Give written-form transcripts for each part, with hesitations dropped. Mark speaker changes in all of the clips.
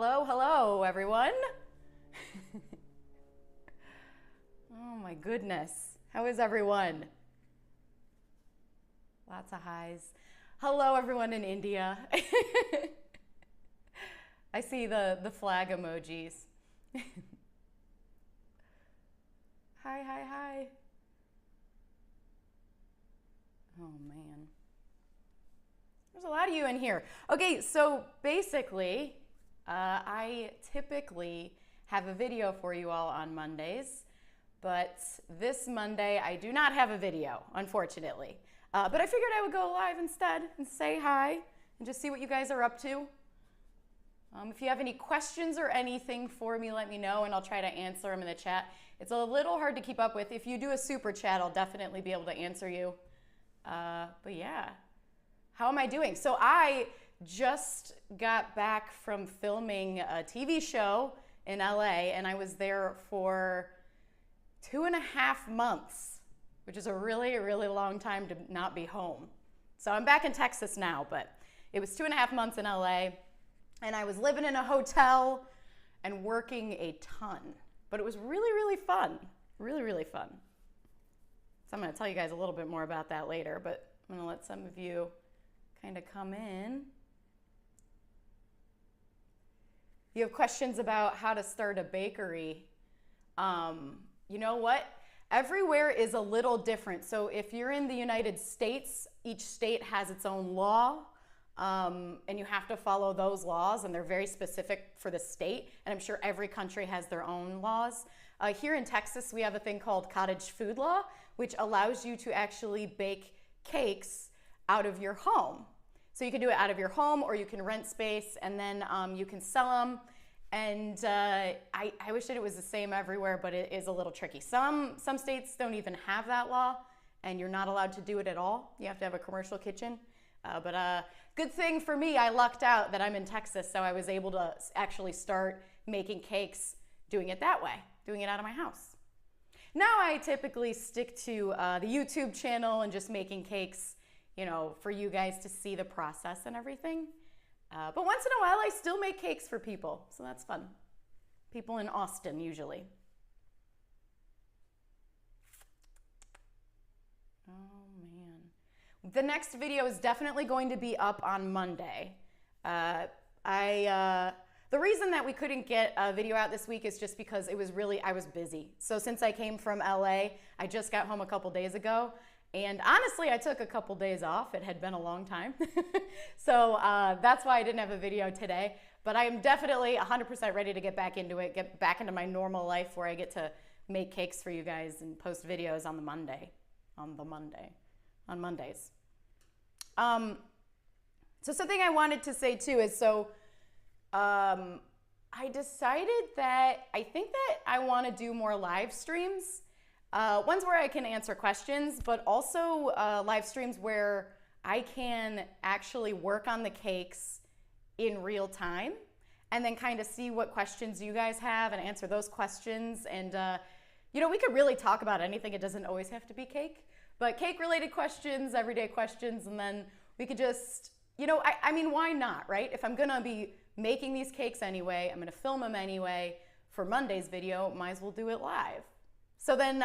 Speaker 1: Hello, hello, everyone. Oh my goodness. How is everyone? Lots of highs. Hello, everyone in India. I see the flag emojis. Hi, hi, hi. Oh man. There's a lot of you in here. Okay, so basically, I typically have a video for you all on Mondays, but this Monday I do not have a video, unfortunately. But I figured I would go live instead and say hi and just see what you guys are up to. If you have any questions or anything for me, let me know and I'll try to answer them in the chat. It's a little hard to keep up with. If you do a super chat, I'll definitely be able to answer you. But yeah, how am I doing? So I just got back from filming a TV show in LA and I was there for 2.5 months, which is a really, really long time to not be home. So I'm back in Texas now, but it was 2.5 months in LA and I was living in a hotel and working a ton, but it was really, really fun. Really, really fun. So I'm going to tell you guys a little bit more about that later, but I'm going to let some of you kind of come in. If you have questions about how to start a bakery, you know what? Everywhere is a little different. So if you're in the United States, each state has its own law, and you have to follow those laws, and they're very specific for the state, and I'm sure every country has their own laws. Here in Texas, we have a thing called cottage food law, which allows you to actually bake cakes out of your home. So you can do it out of your home, or you can rent space, and then you can sell them. And I wish that it was the same everywhere, but it is a little tricky. Some states don't even have that law, and you're not allowed to do it at all. You have to have a commercial kitchen. But good thing for me, I lucked out that I'm in Texas, so I was able to actually start making cakes doing it that way, doing it out of my house. Now I typically stick to the YouTube channel and just making cakes, you know, for you guys to see the process and everything. But once in a while, I still make cakes for people, so that's fun. People in Austin, usually. Oh, man. The next video is definitely going to be up on Monday. The reason that we couldn't get a video out this week is just because I was busy. So since I came from LA, I just got home a couple days ago. And honestly, I took a couple days off. It had been a long time. So that's why I didn't have a video today. But I am definitely 100% ready to get back into it, get back into my normal life where I get to make cakes for you guys and post videos on Mondays. So something I wanted to say too is, I decided that I think that I want to do more live streams. Ones where I can answer questions, but also live streams where I can actually work on the cakes in real time and then kind of see what questions you guys have and answer those questions. And, you know, we could really talk about anything. It doesn't always have to be cake, but cake-related questions, everyday questions, and then we could just, you know, I mean, why not, right? If I'm going to be making these cakes anyway, I'm going to film them anyway for Monday's video, might as well do it live. So then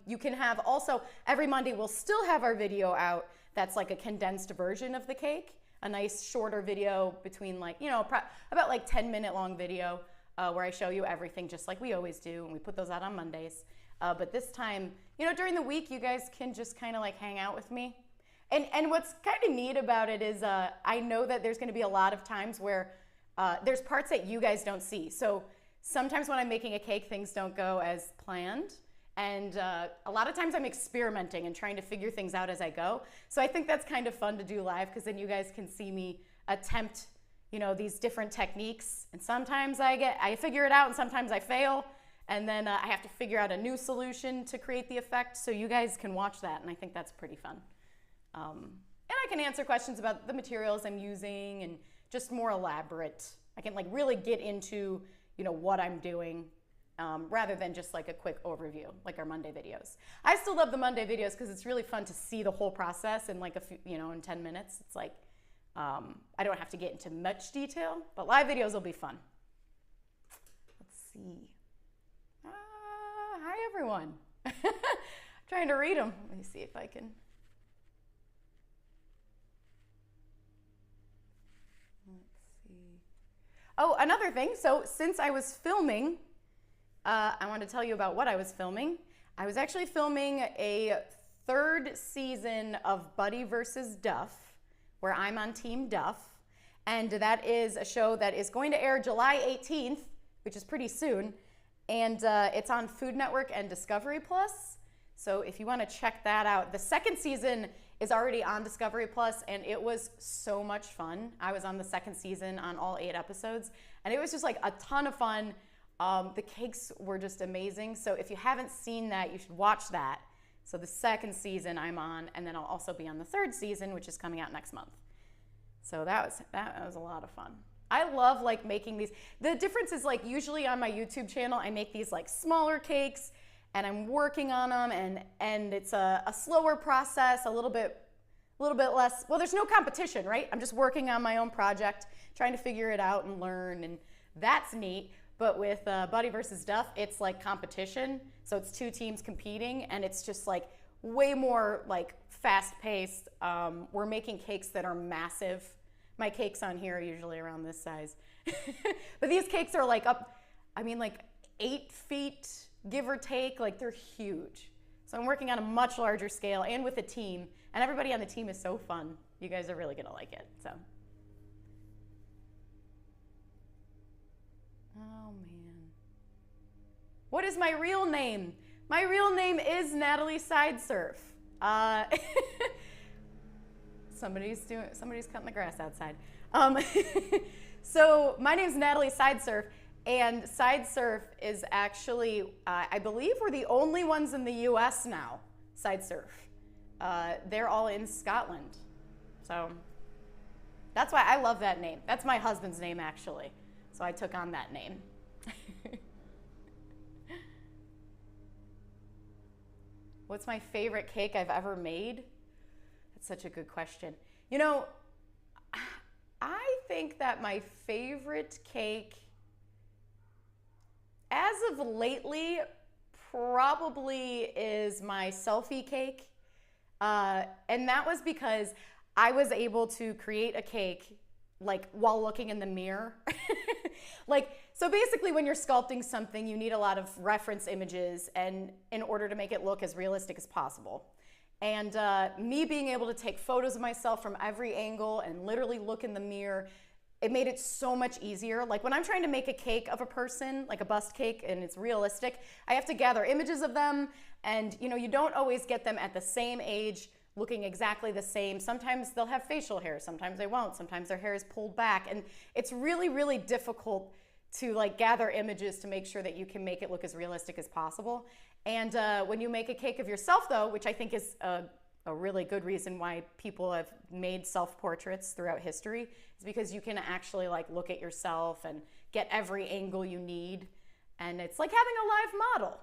Speaker 1: you can have also, every Monday we'll still have our video out that's like a condensed version of the cake, a nice shorter video between like, you know, about like 10-minute long video where I show you everything just like we always do, and we put those out on Mondays. But this time, you know, during the week you guys can just kind of like hang out with me. And what's kind of neat about it is I know that there's going to be a lot of times where there's parts that you guys don't see. So sometimes when I'm making a cake, things don't go as planned. And a lot of times I'm experimenting and trying to figure things out as I go. So I think that's kind of fun to do live because then you guys can see me attempt, you know, these different techniques. And sometimes I figure it out and sometimes I fail. And then I have to figure out a new solution to create the effect. So you guys can watch that. And I think that's pretty fun. And I can answer questions about the materials I'm using and just more elaborate. I can like really get into, you know, what I'm doing. Rather than just like a quick overview, like our Monday videos. I still love the Monday videos because it's really fun to see the whole process in like a few, you know, in 10 minutes. It's like, I don't have to get into much detail, but live videos will be fun. see. Hi, everyone. Trying to read them. Let me see if I can. Let's see. Oh, another thing. So since I was filming, I want to tell you about what I was filming. I was actually filming a 3rd season of Buddy versus Duff, where I'm on Team Duff. And that is a show that is going to air July 18th, which is pretty soon. And it's on Food Network and Discovery Plus. So if you want to check that out, the 2nd season is already on Discovery Plus, and it was so much fun. I was on the 2nd season on all 8 episodes, and it was just like a ton of fun. The cakes were just amazing. So if you haven't seen that, you should watch that. So the 2nd season I'm on, and then I'll also be on the 3rd season, which is coming out next month. So that was a lot of fun. I love like making these. The difference is like usually on my YouTube channel, I make these like smaller cakes, and I'm working on them, and it's a slower process, a little bit less. Well, there's no competition, right? I'm just working on my own project, trying to figure it out and learn, and that's neat. But with Buddy versus Duff, it's like competition. So it's 2 teams competing, and it's just like way more like fast-paced. We're making cakes that are massive. My cakes on here are usually around this size. But these cakes are like like 8 feet, give or take. Like they're huge. So I'm working on a much larger scale and with a team. And everybody on the team is so fun. You guys are really gonna like it, so. Oh man. What is my real name? My real name is Natalie Sideserf. Somebody's cutting the grass outside. So my name's Natalie Sideserf, and Sideserf is actually, I believe we're the only ones in the US now, Sideserf. They're all in Scotland. So that's why I love that name. That's my husband's name, actually. So I took on that name. What's my favorite cake I've ever made? That's such a good question. You know, I think that my favorite cake, as of lately, probably is my selfie cake. And that was because I was able to create a cake like while looking in the mirror. So basically when you're sculpting something, you need a lot of reference images and in order to make it look as realistic as possible. And me being able to take photos of myself from every angle and literally look in the mirror, it made it so much easier. Like when I'm trying to make a cake of a person, like a bust cake, and it's realistic, I have to gather images of them, and you don't always get them at the same age, looking exactly the same. Sometimes they'll have facial hair, sometimes they won't, sometimes their hair is pulled back, and it's really, really difficult to like gather images to make sure that you can make it look as realistic as possible. And when you make a cake of yourself though, which I think is a really good reason why people have made self-portraits throughout history, is because you can actually like look at yourself and get every angle you need. And it's like having a live model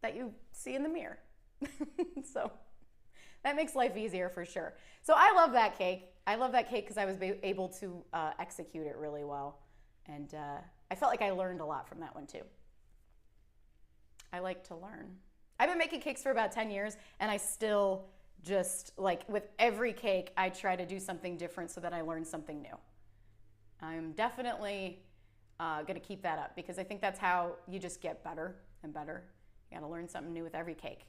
Speaker 1: that you see in the mirror. So that makes life easier for sure. So I love that cake. I love that cake because I was able to execute it really well. And I felt like I learned a lot from that one too. I like to learn. I've been making cakes for about 10 years, and I still just, like, with every cake, I try to do something different so that I learn something new. I'm definitely gonna keep that up because I think that's how you just get better and better. You gotta learn something new with every cake.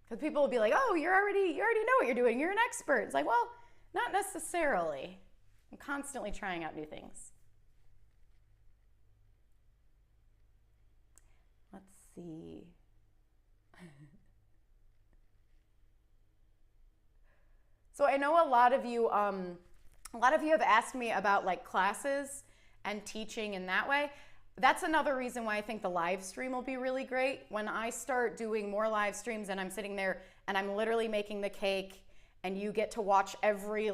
Speaker 1: Because people will be like, oh, you already know what you're doing, you're an expert. It's like, well, not necessarily. I'm constantly trying out new things. Let's see. So I know a lot of you have asked me about like classes and teaching in that way. That's another reason why I think the live stream will be really great. When I start doing more live streams and I'm sitting there and I'm literally making the cake and you get to watch every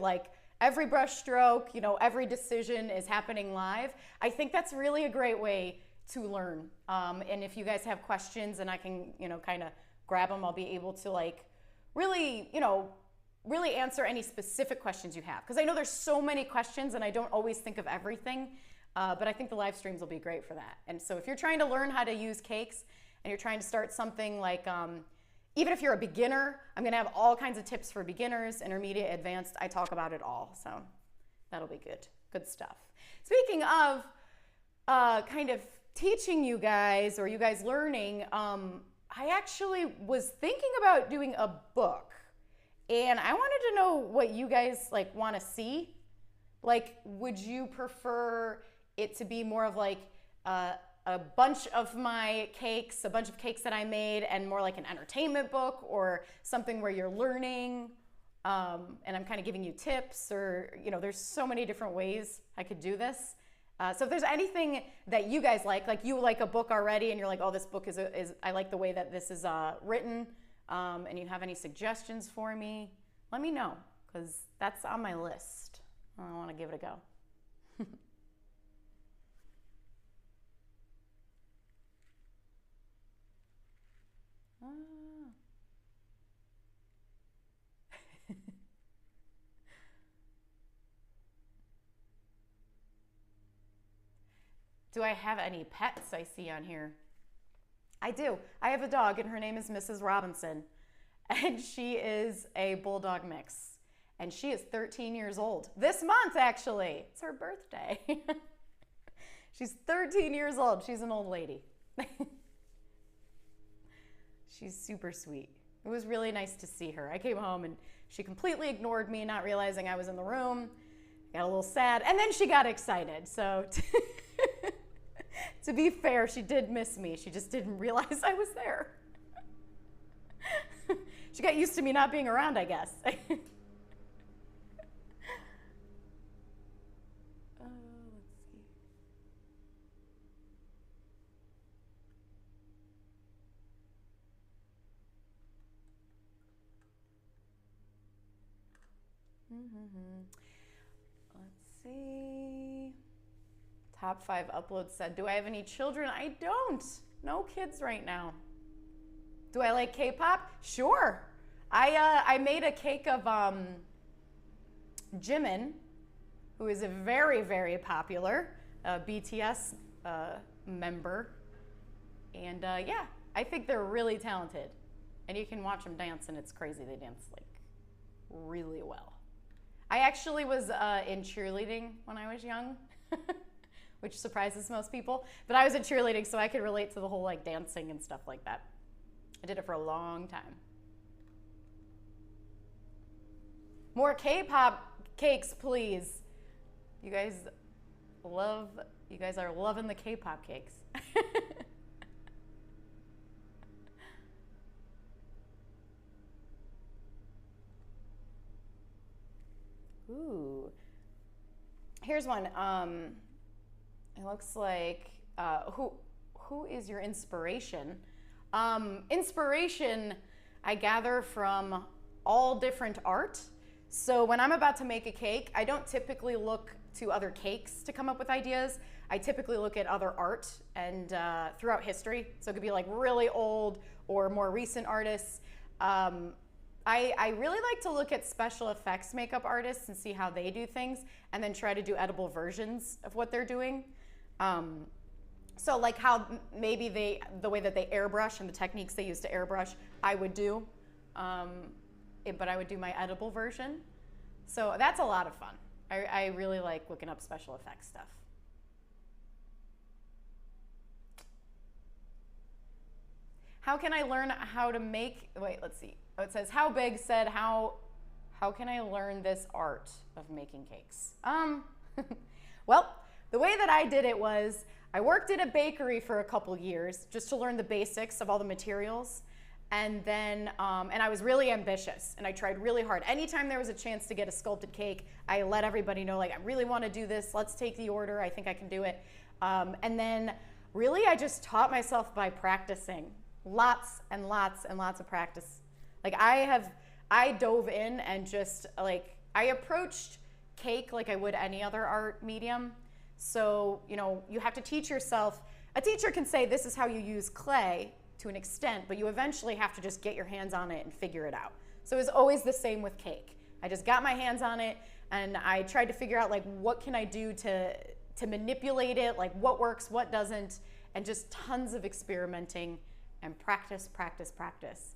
Speaker 1: brush stroke, every decision is happening live. I think that's really a great way to learn. And if you guys have questions and I can, kind of grab them, I'll be able to like really answer any specific questions you have. Because I know there's so many questions and I don't always think of everything. But I think the live streams will be great for that. And so if you're trying to learn how to use cakes and you're trying to start something like, even if you're a beginner, I'm gonna have all kinds of tips for beginners, intermediate, advanced. I talk about it all, so that'll be good. Good stuff. Speaking of kind of teaching you guys or you guys learning, I actually was thinking about doing a book, and I wanted to know what you guys like want to see. Like, would you prefer it to be more of like a bunch of my cakes, a bunch of cakes that I made, and more like an entertainment book, or something where you're learning and I'm kind of giving you tips, or, you know, there's so many different ways I could do this. So if there's anything that you guys like you like a book already and you're like, oh, this book is I like the way that this is written, and you have any suggestions for me, let me know, because that's on my list. I want to give it a go. Do I have any pets I see on here? I do. I have a dog, and her name is Mrs. Robinson, and she is a bulldog mix, and she is 13 years old. This month, actually. It's her birthday. She's 13 years old. She's an old lady. She's super sweet. It was really nice to see her. I came home, and she completely ignored me, not realizing I was in the room. Got a little sad, and then she got excited, so... To be fair, she did miss me. She just didn't realize I was there. She got used to me not being around, I guess. Let's see. Let's see. Top 5 uploads said, do I have any children? I don't. No kids right now. Do I like K-pop? Sure. I made a cake of Jimin, who is a very, very popular BTS member. And yeah, I think they're really talented. And you can watch them dance, and it's crazy. They dance like really well. I actually was in cheerleading when I was young. Which surprises most people. But I was in cheerleading, so I could relate to the whole like dancing and stuff like that. I did it for a long time. More K-pop cakes, please. You guys are loving the K-pop cakes. Ooh. Here's one. It looks like, who is your inspiration? Inspiration I gather from all different art. So when I'm about to make a cake, I don't typically look to other cakes to come up with ideas. I typically look at other art and throughout history. So it could be like really old or more recent artists. I really like to look at special effects makeup artists and see how they do things, and then try to do edible versions of what they're doing. So like how maybe the way that they airbrush and the techniques they use to airbrush, I would do, but I would do my edible version. So that's a lot of fun. I really like looking up special effects stuff. How can I learn how to make, wait, let's see. Oh, it says, how big said, how can I learn this art of making cakes? Well, the way that I did it was, I worked at a bakery for a couple years just to learn the basics of all the materials. And then, and I was really ambitious, and I tried really hard. Anytime there was a chance to get a sculpted cake, I let everybody know, like, I really want to do this. Let's take the order. I think I can do it. And then really, I just taught myself by practicing. Lots and lots and lots of practice. Like I dove in and just like, I approached cake like I would any other art medium. So, you know, you have to teach yourself. A teacher can say this is how you use clay to an extent, but you eventually have to just get your hands on it and figure it out. So it's always the same with cake. I just got my hands on it, and I tried to figure out like, what can I do to to manipulate it, like what works, what doesn't, and just tons of experimenting and practice, practice, practice.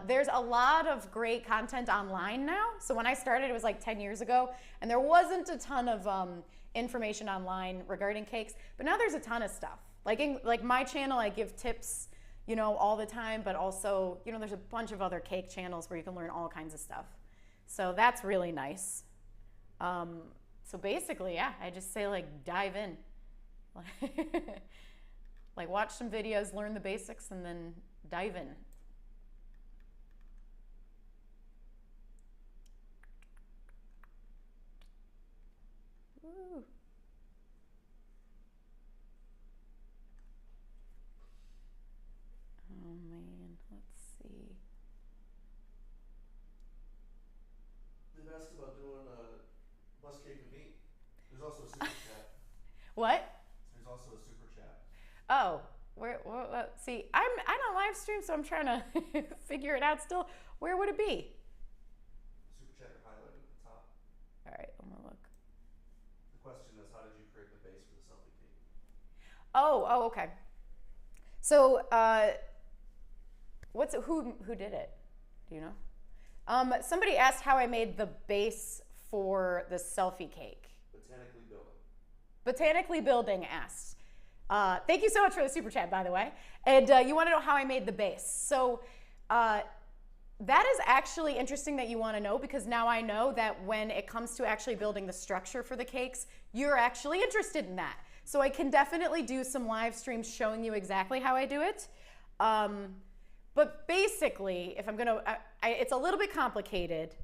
Speaker 1: There's a lot of great content online now. So when I started, it was like 10 years ago, and there wasn't a ton of information online regarding cakes, but now there's a ton of stuff. Like my channel, I give tips, you know, all the time, but also, you know, there's a bunch of other cake channels where you can learn all kinds of stuff. So that's really nice. So basically, yeah, I just say like dive in. Like watch some videos, learn the basics, and then dive in. Ooh. Oh man, let's see.
Speaker 2: They've asked about doing a bus cake with me. There's also a super chat.
Speaker 1: What?
Speaker 2: There's also a super chat.
Speaker 1: Oh, see, I'm on live stream, so I'm trying to figure it out still. Where would it be?
Speaker 2: Super chat are highlighted at the top.
Speaker 1: All right, I'm gonna look.
Speaker 2: The question is, how did you create the base for the selfie cake?
Speaker 1: Oh, okay. So, who did it? Do you know? Somebody asked how I made the base for the selfie cake.
Speaker 2: Botanically Building.
Speaker 1: Botanically Building asked. Thank you so much for the super chat, by the way. And you want to know how I made the base. So that is actually interesting that you want to know, because now I know that when it comes to actually building the structure for the cakes, you're actually interested in that. So I can definitely do some live streams showing you exactly how I do it. But basically, if I'm going to, it's a little bit complicated.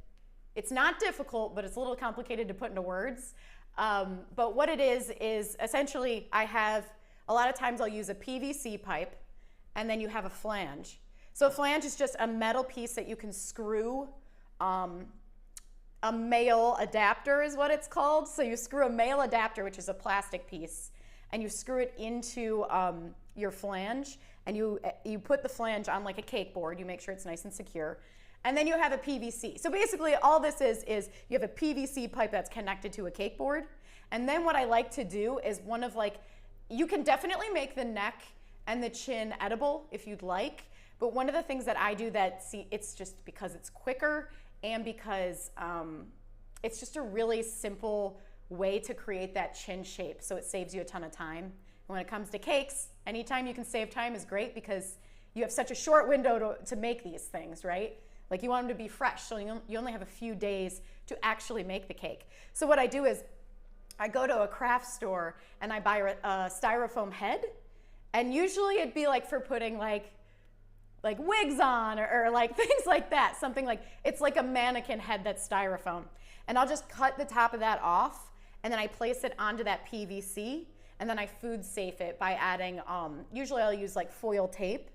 Speaker 1: It's not difficult, but it's a little complicated to put into words. But what it is essentially I have, a lot of times I'll use a PVC pipe, and then you have a flange. So a flange is just a metal piece that you can screw, a male adapter is what it's called. So you screw a male adapter, which is a plastic piece, and you screw it into your flange, and you put the flange on like a cake board. You make sure it's nice and secure. And then you have a PVC. So basically all this is you have a PVC pipe that's connected to a cake board. And then what I like to do is you can definitely make the neck and the chin edible if you'd like. But one of the things that I do it's just because it's quicker and because it's just a really simple way to create that chin shape. So it saves you a ton of time. And when it comes to cakes, anytime you can save time is great, because you have such a short window to make these things, right? Like you want them to be fresh, so you only have a few days to actually make the cake. So what I do is I go to a craft store and I buy a styrofoam head, and usually it'd be like for putting like wigs on or like things like that, something like, it's like a mannequin head that's styrofoam. And I'll just cut the top of that off, and then I place it onto that PVC, and then I food safe it by adding, usually I'll use like foil tape,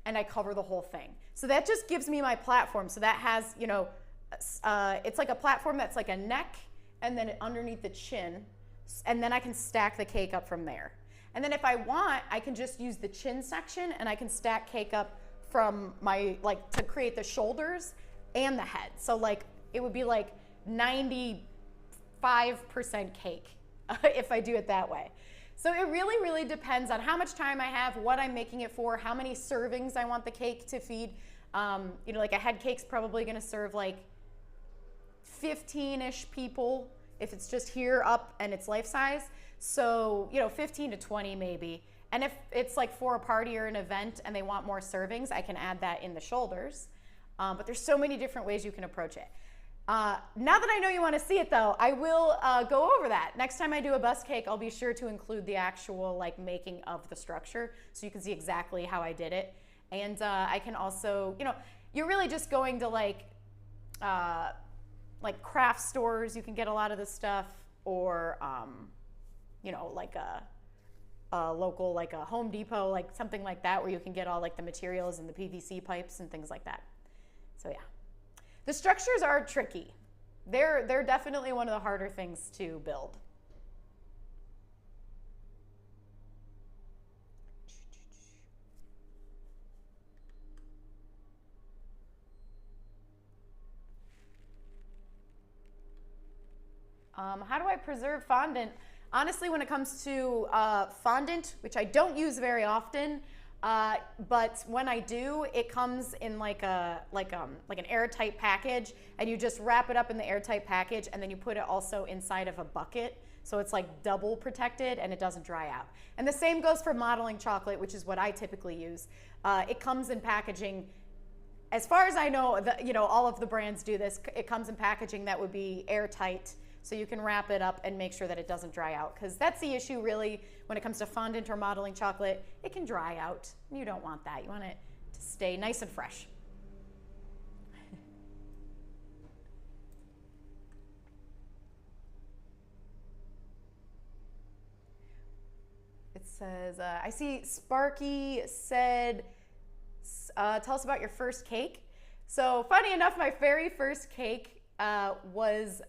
Speaker 1: and I cover the whole thing. So that just gives me my platform. So that has, you know, it's like a platform that's like a neck, and then underneath the chin, and then I can stack the cake up from there. And then if I want, I can just use the chin section, and I can stack cake up from to create the shoulders and the head. So like, it would be like 95% cake if I do it that way. So it really, really depends on how much time I have, what I'm making it for, how many servings I want the cake to feed. You know, like a head cake's probably gonna serve like 15-ish people if it's just here up and it's life size. So, you know, 15 to 20 maybe. And if it's like for a party or an event and they want more servings, I can add that in the shoulders. But there's so many different ways you can approach it. Now that I know you want to see it though, I will go over that. Next time I do a bus cake, I'll be sure to include the actual like making of the structure so you can see exactly how I did it. And I can also, you know, you're really just going to like craft stores, you can get a lot of this stuff, or you know, like a local, like a Home Depot, like something like that, where you can get all like the materials and the PVC pipes and things like that. So yeah. The structures are tricky. They're definitely one of the harder things to build. How do I preserve fondant? honestly, when it comes to fondant, which I don't use very often, but when I do, it comes in like an airtight package, and you just wrap it up in the airtight package, and then you put it also inside of a bucket, so it's like double protected and it doesn't dry out. And the same goes for modeling chocolate, which is what I typically use. It comes in packaging. As far as I know, all of the brands do this. It comes in packaging that would be airtight, so you can wrap it up and make sure that it doesn't dry out, because that's the issue really when it comes to fondant or modeling chocolate. It can dry out. You don't want that. You want it to stay nice and fresh. It says, I see Sparky said, tell us about your first cake. So funny enough, my very first cake was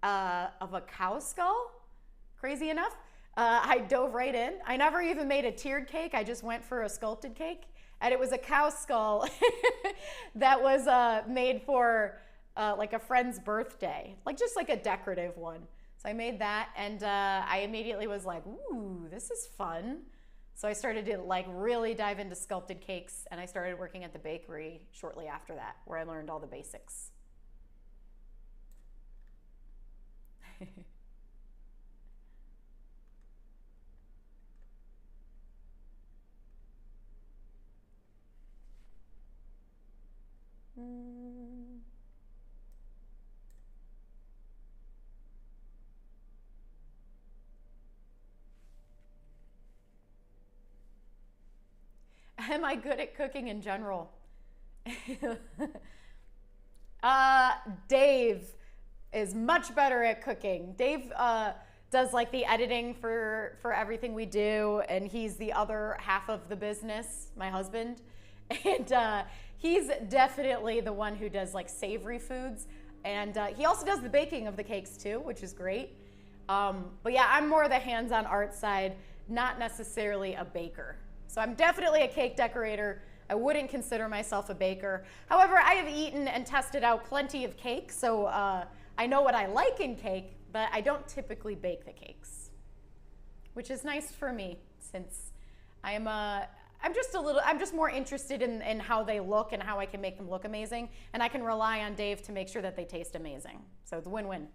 Speaker 1: of a cow skull. Crazy enough. I dove right in. I never even made a tiered cake. I just went for a sculpted cake. And it was a cow skull that was made for like a friend's birthday. Just like a decorative one. So I made that, and I immediately was like, ooh, this is fun. So I started to really dive into sculpted cakes, and I started working at the bakery shortly after that, where I learned all the basics. Am I good at cooking in general? Dave is much better at cooking. Dave does the editing for everything we do, and he's the other half of the business, my husband. And he's definitely the one who does savory foods. And he also does the baking of the cakes too, which is great. But yeah, I'm more the hands-on art side, not necessarily a baker. So I'm definitely a cake decorator. I wouldn't consider myself a baker. However, I have eaten and tested out plenty of cake, so I know what I like in cake, but I don't typically bake the cakes, which is nice for me, since I'm just more interested in how they look and how I can make them look amazing, and I can rely on Dave to make sure that they taste amazing. So it's a win-win.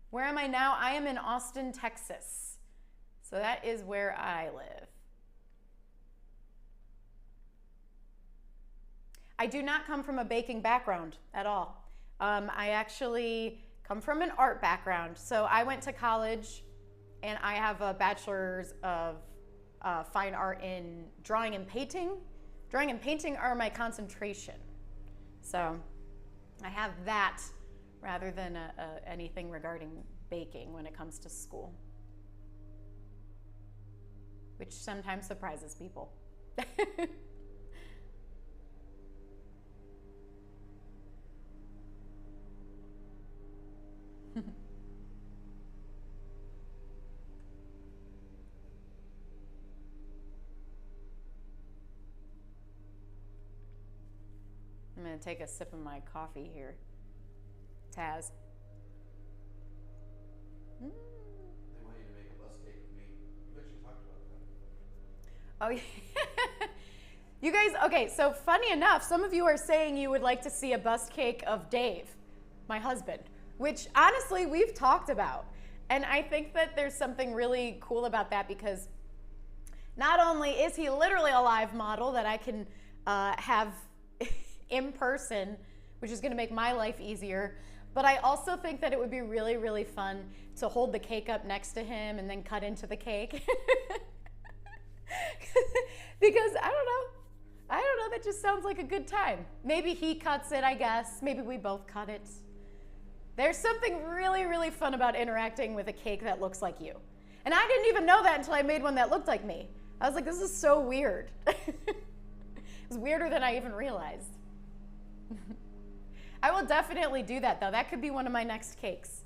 Speaker 1: Where am I now? I am in Austin, Texas. So that is where I live. I do not come from a baking background at all. I actually come from an art background. So I went to college, and I have a bachelor's of fine art in drawing and painting. Drawing and painting are my concentration. So I have that rather than anything regarding baking when it comes to school, which sometimes surprises people. I'm going to take a sip of my coffee here. Taz.
Speaker 2: They want you to make a bus cake with me. You actually talked about that.
Speaker 1: Oh, yeah. You guys, okay, so funny enough, some of you are saying you would like to see a bust cake of Dave, my husband, which honestly we've talked about. And I think that there's something really cool about that, because not only is he literally a live model that I can have in person, which is gonna make my life easier, but I also think that it would be really, really fun to hold the cake up next to him and then cut into the cake. Because I don't know, that just sounds like a good time. Maybe he cuts it, I guess. Maybe we both cut it. There's something really, really fun about interacting with a cake that looks like you. And I didn't even know that until I made one that looked like me. I was like, this is so weird. It was weirder than I even realized. I will definitely do that, though. That could be one of my next cakes.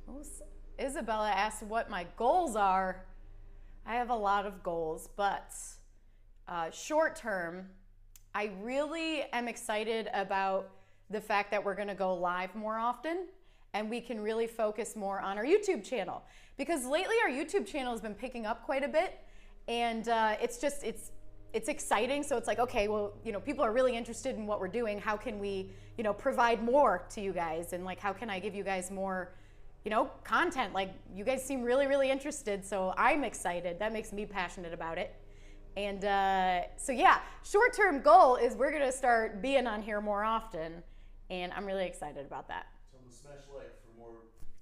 Speaker 1: Oh, Isabella asked what my goals are. I have a lot of goals, but Short term, I really am excited about the fact that we're going to go live more often, and we can really focus more on our YouTube channel, because lately our YouTube channel has been picking up quite a bit, and it's exciting. So it's like, okay, well, people are really interested in what we're doing. How can we, provide more to you guys, and like, how can I give you guys more, content? Like, you guys seem really, really interested, so I'm excited. That makes me passionate about it. And so yeah, short-term goal is we're gonna start being on here more often, and I'm really excited about that.
Speaker 2: Tell them to smash like for more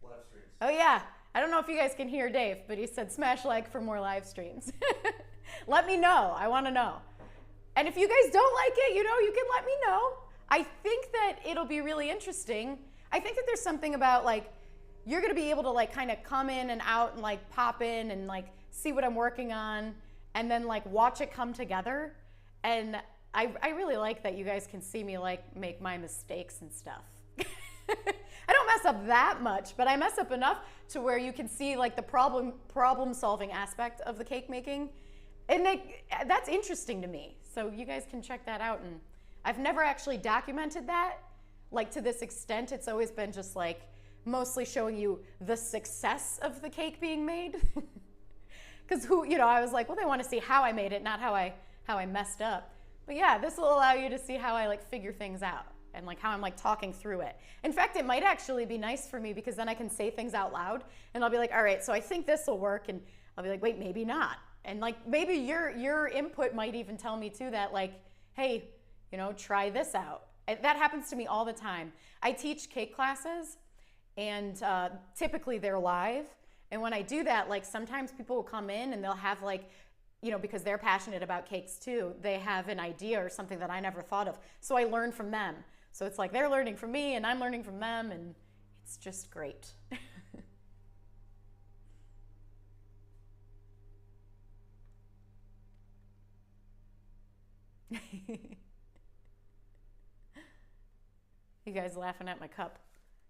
Speaker 2: live streams.
Speaker 1: Oh yeah, I don't know if you guys can hear Dave, but he said smash like for more live streams. Let me know, I wanna know. And if you guys don't like it, you can let me know. I think that it'll be really interesting. I think that there's something about like, you're gonna be able to like kind of come in and out and like pop in and like see what I'm working on, and then like watch it come together. And I really like that you guys can see me like make my mistakes and stuff. I don't mess up that much, but I mess up enough to where you can see like the problem solving aspect of the cake making. And that's interesting to me. So you guys can check that out. And I've never actually documented that like to this extent. It's always been just like mostly showing you the success of the cake being made. Because I was like, well, they want to see how I made it, not how I messed up. But yeah, this will allow you to see how I like figure things out, and like how I'm like talking through it. In fact, it might actually be nice for me, because then I can say things out loud, and I'll be like, all right, so I think this will work, and I'll be like, wait, maybe not. And like maybe your input might even tell me too that like, hey, try this out. And that happens to me all the time. I teach cake classes, and typically they're live. And when I do that, like sometimes people will come in and they'll have like, because they're passionate about cakes too, they have an idea or something that I never thought of. So I learn from them. So it's like they're learning from me and I'm learning from them, and it's just great. You guys laughing at my cup.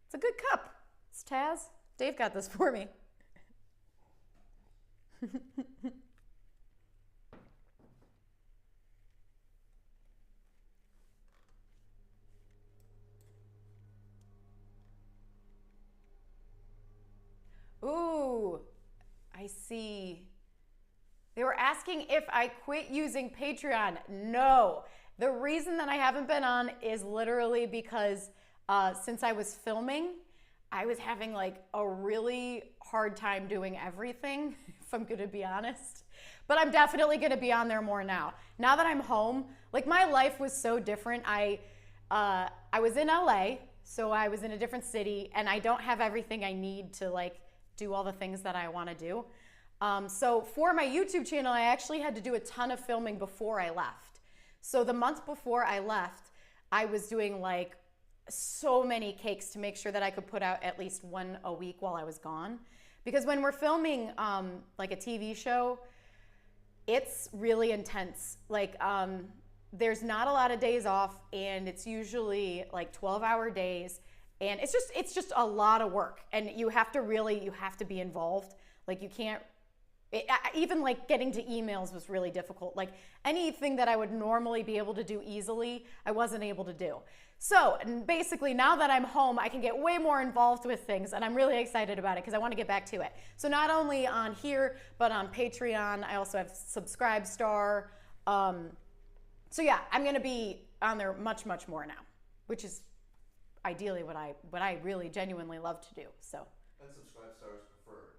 Speaker 1: It's a good cup. It's Taz. Dave got this for me. Ooh, I see. They were asking if I quit using Patreon. No, the reason that I haven't been on is literally because since I was filming, I was having like a really hard time doing everything, if I'm gonna be honest. But I'm definitely gonna be on there more now. Now that I'm home, like my life was so different. I was in LA, so I was in a different city, and I don't have everything I need to like do all the things that I wanna do. So for my YouTube channel, I actually had to do a ton of filming before I left. So the month before I left, I was doing like so many cakes to make sure that I could put out at least one a week while I was gone. Because when we're filming like a TV show, it's really intense. Like there's not a lot of days off, and it's usually like 12-hour days, and it's just a lot of work, and you have to be involved. Like you can't, even like getting to emails was really difficult. Like anything that I would normally be able to do easily, I wasn't able to do. So basically now that I'm home, I can get way more involved with things, and I'm really excited about it because I want to get back to it. So not only on here, but on Patreon. I also have Subscribestar. So yeah, I'm going to be on there much, much more now, which is ideally what I really genuinely love to do. So.
Speaker 2: And Subscribestar is preferred.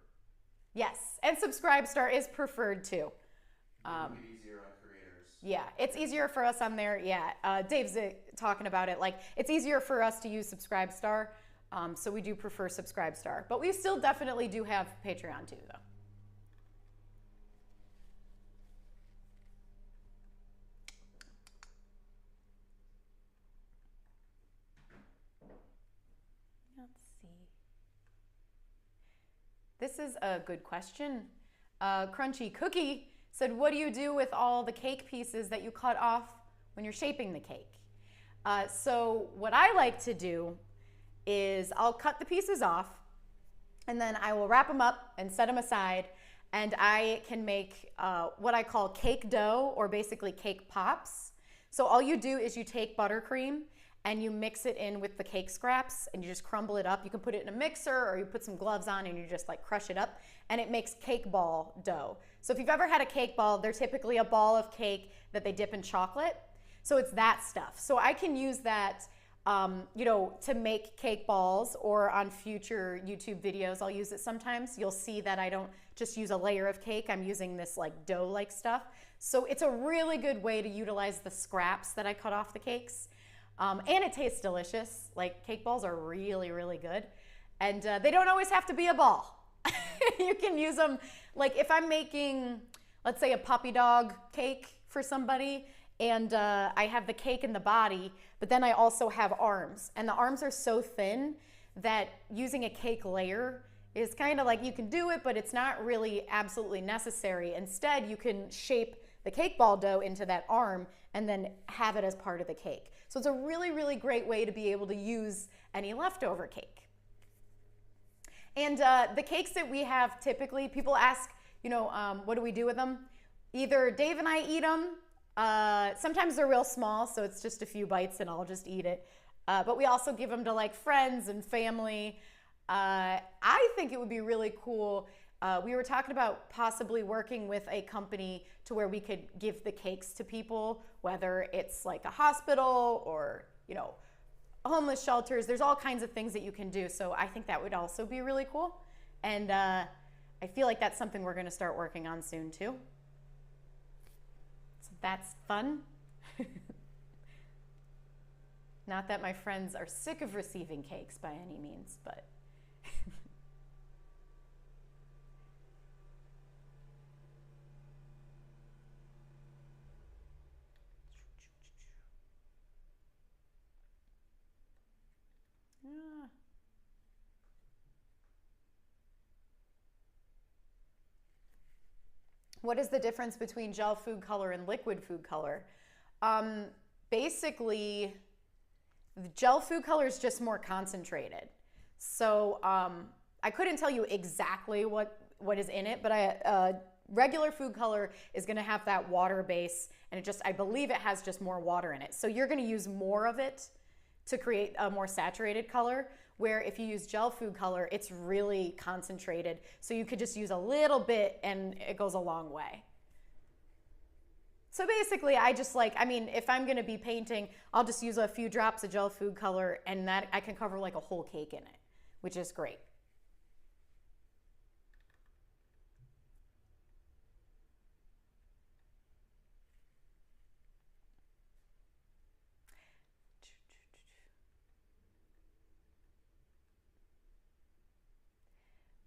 Speaker 1: Yes, and Subscribestar is preferred too.
Speaker 2: Make it easier on creators.
Speaker 1: Yeah, it's easier for us on there. Yeah, Dave's talking about it. Like, it's easier for us to use Subscribestar, so we do prefer Subscribestar. But we still definitely do have Patreon too, though. Let's see. This is a good question. Crunchy Cookie said, what do you do with all the cake pieces that you cut off when you're shaping the cake? So what I like to do is I'll cut the pieces off, and then I will wrap them up and set them aside, and I can make what I call cake dough, or basically cake pops. So all you do is you take buttercream and you mix it in with the cake scraps and you just crumble it up. You can put it in a mixer, or you put some gloves on and you just like crush it up, and it makes cake ball dough. So if you've ever had a cake ball, they're typically a ball of cake that they dip in chocolate. So it's that stuff. So I can use that to make cake balls, or on future YouTube videos, I'll use it sometimes. You'll see that I don't just use a layer of cake. I'm using this like dough-like stuff. So it's a really good way to utilize the scraps that I cut off the cakes. And it tastes delicious. Like, cake balls are really, really good. And they don't always have to be a ball. You can use them, like if I'm making, let's say, a puppy dog cake for somebody, and I have the cake in the body, but then I also have arms. And the arms are so thin that using a cake layer is kind of like, you can do it, but it's not really absolutely necessary. Instead, you can shape the cake ball dough into that arm and then have it as part of the cake. So it's a really, really great way to be able to use any leftover cake. And the cakes that we have, typically, people ask, what do we do with them? Either Dave and I eat them. Sometimes they're real small, so it's just a few bites and I'll just eat it. But we also give them to like friends and family. I think it would be really cool. We were talking about possibly working with a company to where we could give the cakes to people, whether it's like a hospital or, homeless shelters. There's all kinds of things that you can do. So I think that would also be really cool. And I feel like that's something we're going to start working on soon too. So that's fun. Not that my friends are sick of receiving cakes by any means, but what is the difference between gel food color and liquid food color? Basically, the gel food color is just more concentrated. So I couldn't tell you exactly what is in it, but regular food color is gonna have that water base, and I believe it has just more water in it. So you're gonna use more of it to create a more saturated color, where if you use gel food color, it's really concentrated. So you could just use a little bit and it goes a long way. So basically, if I'm gonna be painting, I'll just use a few drops of gel food color, and that I can cover like a whole cake in it, which is great.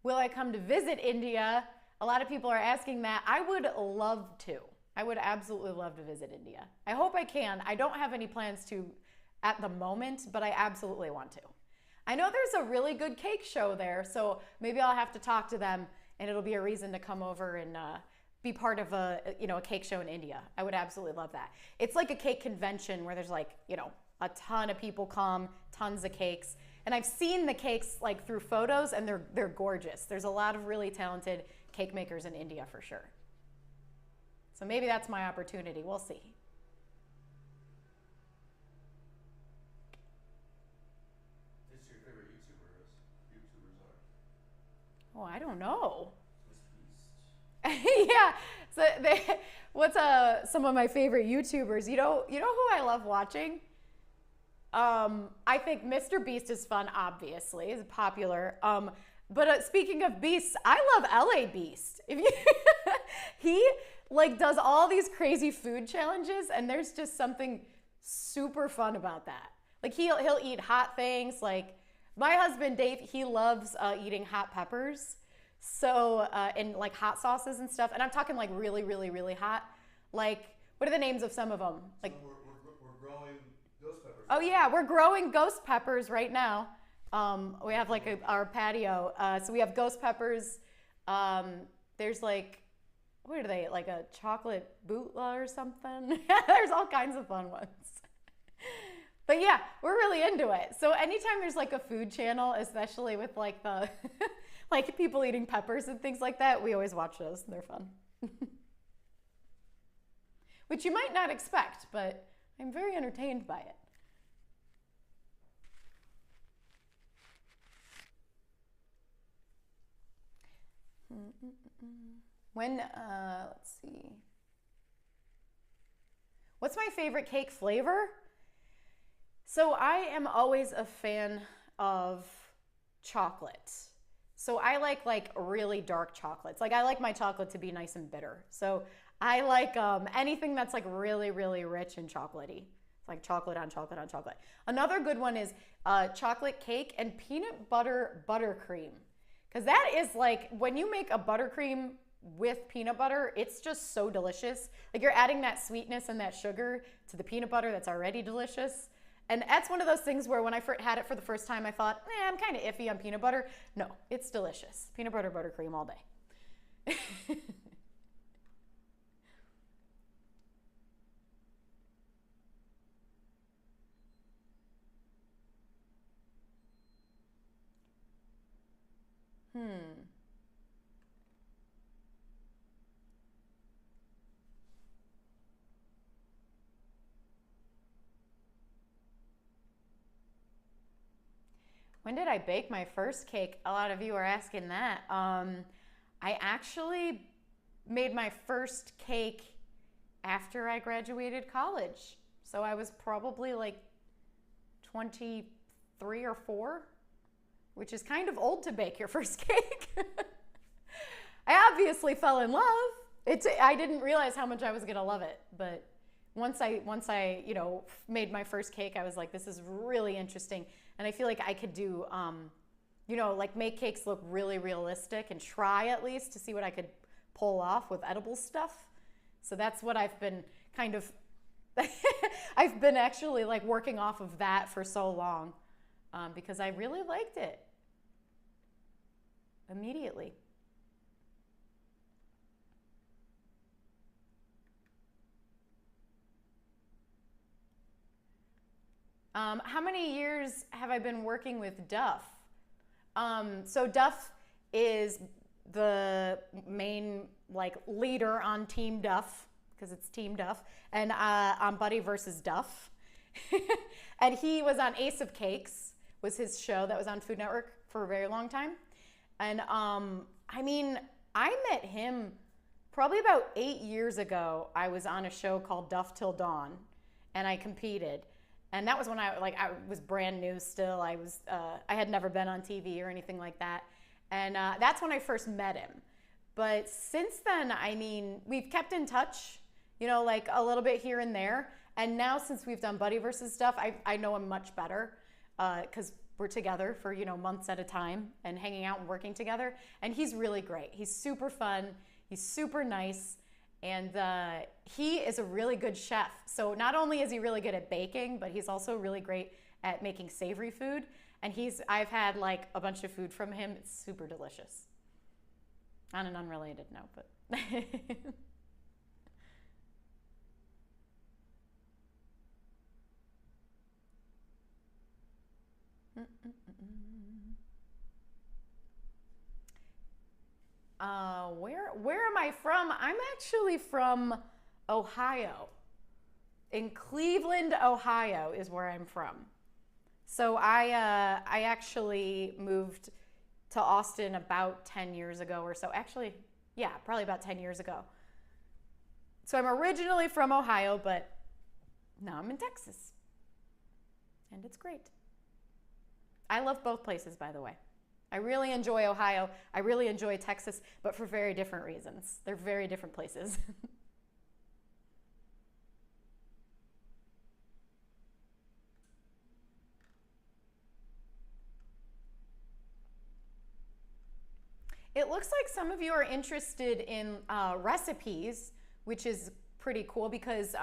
Speaker 1: Will I come to visit India? A lot of people are asking that. I would love to. I would absolutely love to visit India. I hope I can. I don't have any plans to at the moment, but I absolutely want to. I know there's a really good cake show there, so maybe I'll have to talk to them, and it'll be a reason to come over and be part of a cake show in India. I would absolutely love that. It's like a cake convention where there's a ton of people come, tons of cakes. And I've seen the cakes like through photos, and they're gorgeous. There's a lot of really talented cake makers in India for sure. So maybe that's my opportunity. We'll see.
Speaker 2: Who's your favorite YouTubers are?
Speaker 1: Oh, I don't know.
Speaker 2: Beast.
Speaker 1: Yeah. So what's some of my favorite YouTubers? You know who I love watching? I think Mr. Beast is fun, obviously, is popular. But speaking of beasts, I love LA Beast. He does all these crazy food challenges, and there's just something super fun about that. Like he'll eat hot things. Like my husband Dave, he loves eating hot peppers. So and like hot sauces and stuff. And I'm talking like really, really, really hot. Like, what are the names of some of them? Like
Speaker 2: we're growing ghost peppers.
Speaker 1: Oh yeah, we're growing ghost peppers right now. We have like our patio. So we have ghost peppers. There's like, what are they? Like a chocolate bootla or something. There's all kinds of fun ones. But yeah, we're really into it. So anytime there's like a food channel, especially with like the Like people eating peppers and things like that. We always watch those. They're fun. Which you might not expect, but I'm very entertained by it. Let's see. What's my favorite cake flavor? So I am always a fan of chocolate. So I like really dark chocolates. Like I like my chocolate to be nice and bitter. So I like anything that's like really, really rich and chocolatey. It's like chocolate on chocolate on chocolate. Another good one is chocolate cake and peanut butter buttercream. Because that is like, when you make a buttercream with peanut butter, it's just so delicious. Like you're adding that sweetness and that sugar to the peanut butter that's already delicious. And that's one of those things where when I had it for the first time, I thought, I'm kind of iffy on peanut butter. No, it's delicious. Peanut butter buttercream all day. When did I bake my first cake? A lot of you are asking that. I actually made my first cake after I graduated college. So I was probably like 23 or 4, which is kind of old to bake your first cake. I obviously fell in love. I didn't realize how much I was gonna love it, but once I made my first cake, I was like, this is really interesting. And I feel like I could do, like make cakes look really realistic and try at least to see what I could pull off with edible stuff. So that's what I've been kind of, I've been actually like working off of that for so long because I really liked it immediately. How many years have I been working with Duff? So Duff is the main like leader on Team Duff, because it's Team Duff, and on Buddy versus Duff. And he was on Ace of Cakes, was his show that was on Food Network for a very long time. And I met him probably about 8 years ago. I was on a show called Duff Till Dawn, and I competed. And that was when I was brand new still. I had never been on TV or anything like that. And that's when I first met him. But since then, we've kept in touch, like a little bit here and there. And now since we've done Buddy versus Stuff, I know him much better because we're together for, months at a time and hanging out and working together. And he's really great. He's super fun. He's super nice. And he is a really good chef. So not only is he really good at baking, but he's also really great at making savory food. And I've had like a bunch of food from him. It's super delicious. On an unrelated note, but. Where am I from? I'm actually from Ohio. In Cleveland, Ohio is where I'm from. So I actually moved to Austin about 10 years ago or so. Actually, yeah, probably about 10 years ago. So I'm originally from Ohio, but now I'm in Texas. And it's great. I love both places, by the way. I really enjoy Ohio. I really enjoy Texas, but for very different reasons. They're very different places. It looks like some of you are interested in recipes, which is pretty cool because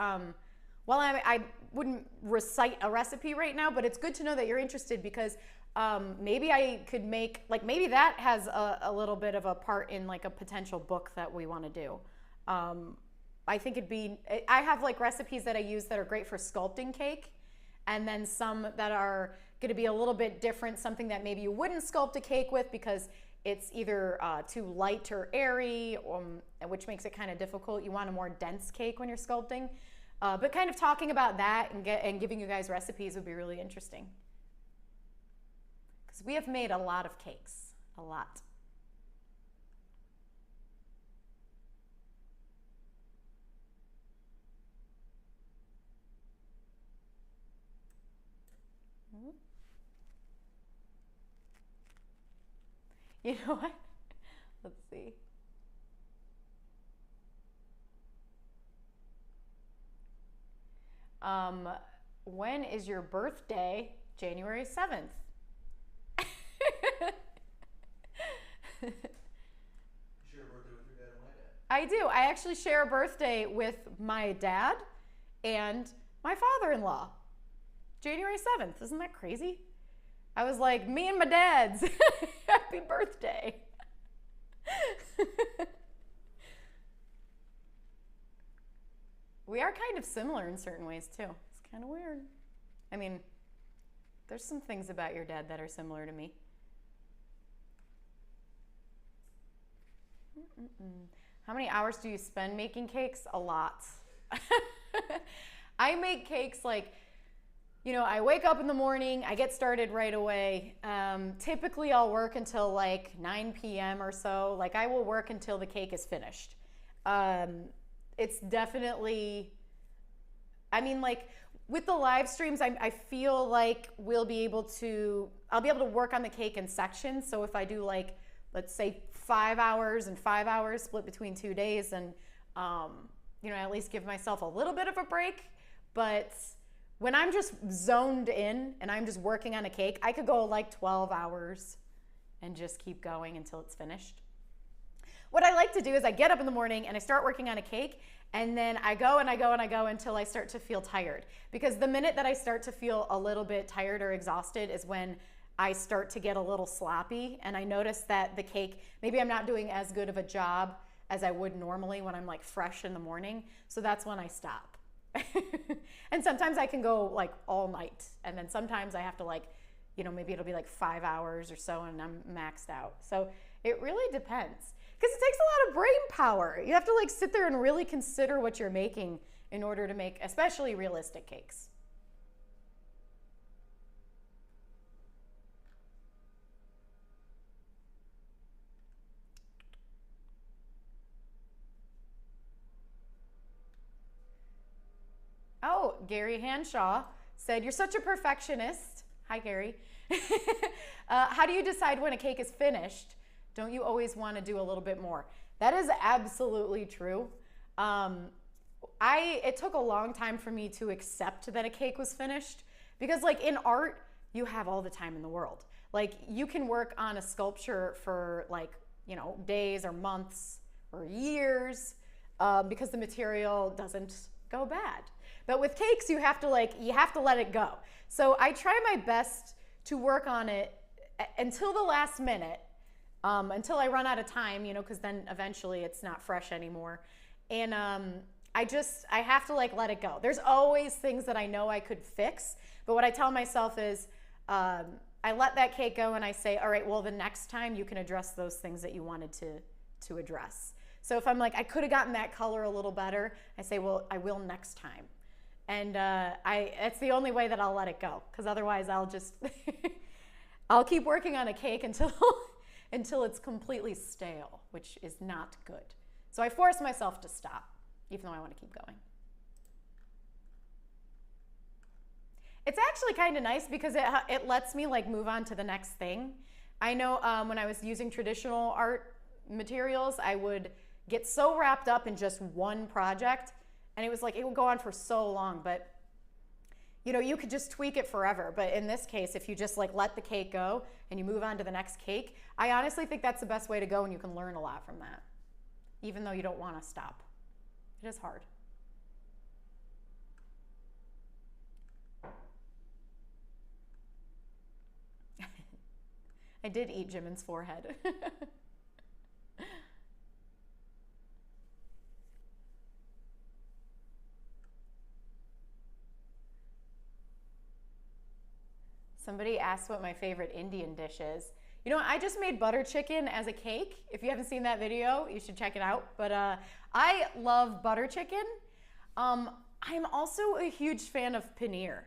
Speaker 1: while I wouldn't recite a recipe right now, but it's good to know that you're interested because maybe I could make, like maybe that has a little bit of a part in like a potential book that we want to do. I think I have like recipes that I use that are great for sculpting cake, and then some that are going to be a little bit different, something that maybe you wouldn't sculpt a cake with because it's either too light or airy, which makes it kind of difficult. You want a more dense cake when you're sculpting. But kind of talking about that and giving you guys recipes would be really interesting. Because we have made a lot of cakes, a lot. You know what? Let's see. When is your birthday? January 7th.
Speaker 2: You share a birthday with your dad and my dad.
Speaker 1: I do. I actually share a birthday with my dad and my father-in-law. January 7th. Isn't that crazy? I was like, me and my dad's. Happy birthday. We are kind of similar in certain ways too. It's kind of weird. I mean, there's some things about your dad that are similar to me. How many hours do you spend making cakes? A lot. I make cakes like, you know, I wake up in the morning, I get started right away. Typically I'll work until like 9 p.m. or so. Like I will work until the cake is finished. It's definitely, I mean, like with the live streams, I feel like I'll be able to work on the cake in sections. So if I do like, let's say 5 hours and 5 hours split between 2 days, and you know, at least give myself a little bit of a break. But when I'm just zoned in and I'm just working on a cake, I could go like 12 hours and just keep going until it's finished. What I like to do is I get up in the morning and I start working on a cake, and then I go and I go and I go until I start to feel tired. Because the minute that I start to feel a little bit tired or exhausted is when I start to get a little sloppy, and I notice that the cake, maybe I'm not doing as good of a job as I would normally when I'm like fresh in the morning. So that's when I stop. And sometimes I can go like all night, and then sometimes I have to like, you know, maybe it'll be like 5 hours or so and I'm maxed out. So it really depends, because it takes a lot of brain power. You have to like sit there and really consider what you're making in order to make especially realistic cakes. Oh, Gary Hanshaw said, you're such a perfectionist. Hi, Gary. How do you decide when a cake is finished? Don't you always want to do a little bit more? That is absolutely true. It took a long time for me to accept that a cake was finished, because like in art, you have all the time in the world. Like you can work on a sculpture for like, you know, days or months or years because the material doesn't go bad. But with cakes, you have to let it go. So I try my best to work on it until the last minute, until I run out of time, you know, because then eventually it's not fresh anymore. And I have to like let it go. There's always things that I know I could fix, but what I tell myself is I let that cake go and I say, all right, well, the next time you can address those things that you wanted to address. So if I'm like, I could have gotten that color a little better, I say, well, I will next time. And it's the only way that I'll let it go, because otherwise I'll just, I'll keep working on a cake until it's completely stale, which is not good. So I force myself to stop, even though I want to keep going. It's actually kind of nice because it lets me like move on to the next thing. I know when I was using traditional art materials, I would get so wrapped up in just one project, and it was like, it would go on for so long, but you know, you could just tweak it forever. But in this case, if you just like let the cake go and you move on to the next cake, I honestly think that's the best way to go, and you can learn a lot from that, even though you don't want to stop. It is hard. I did eat Jimin's forehead. Somebody asked what my favorite Indian dish is. You know what? I just made butter chicken as a cake. If you haven't seen that video, you should check it out. But I love butter chicken. I'm also a huge fan of paneer.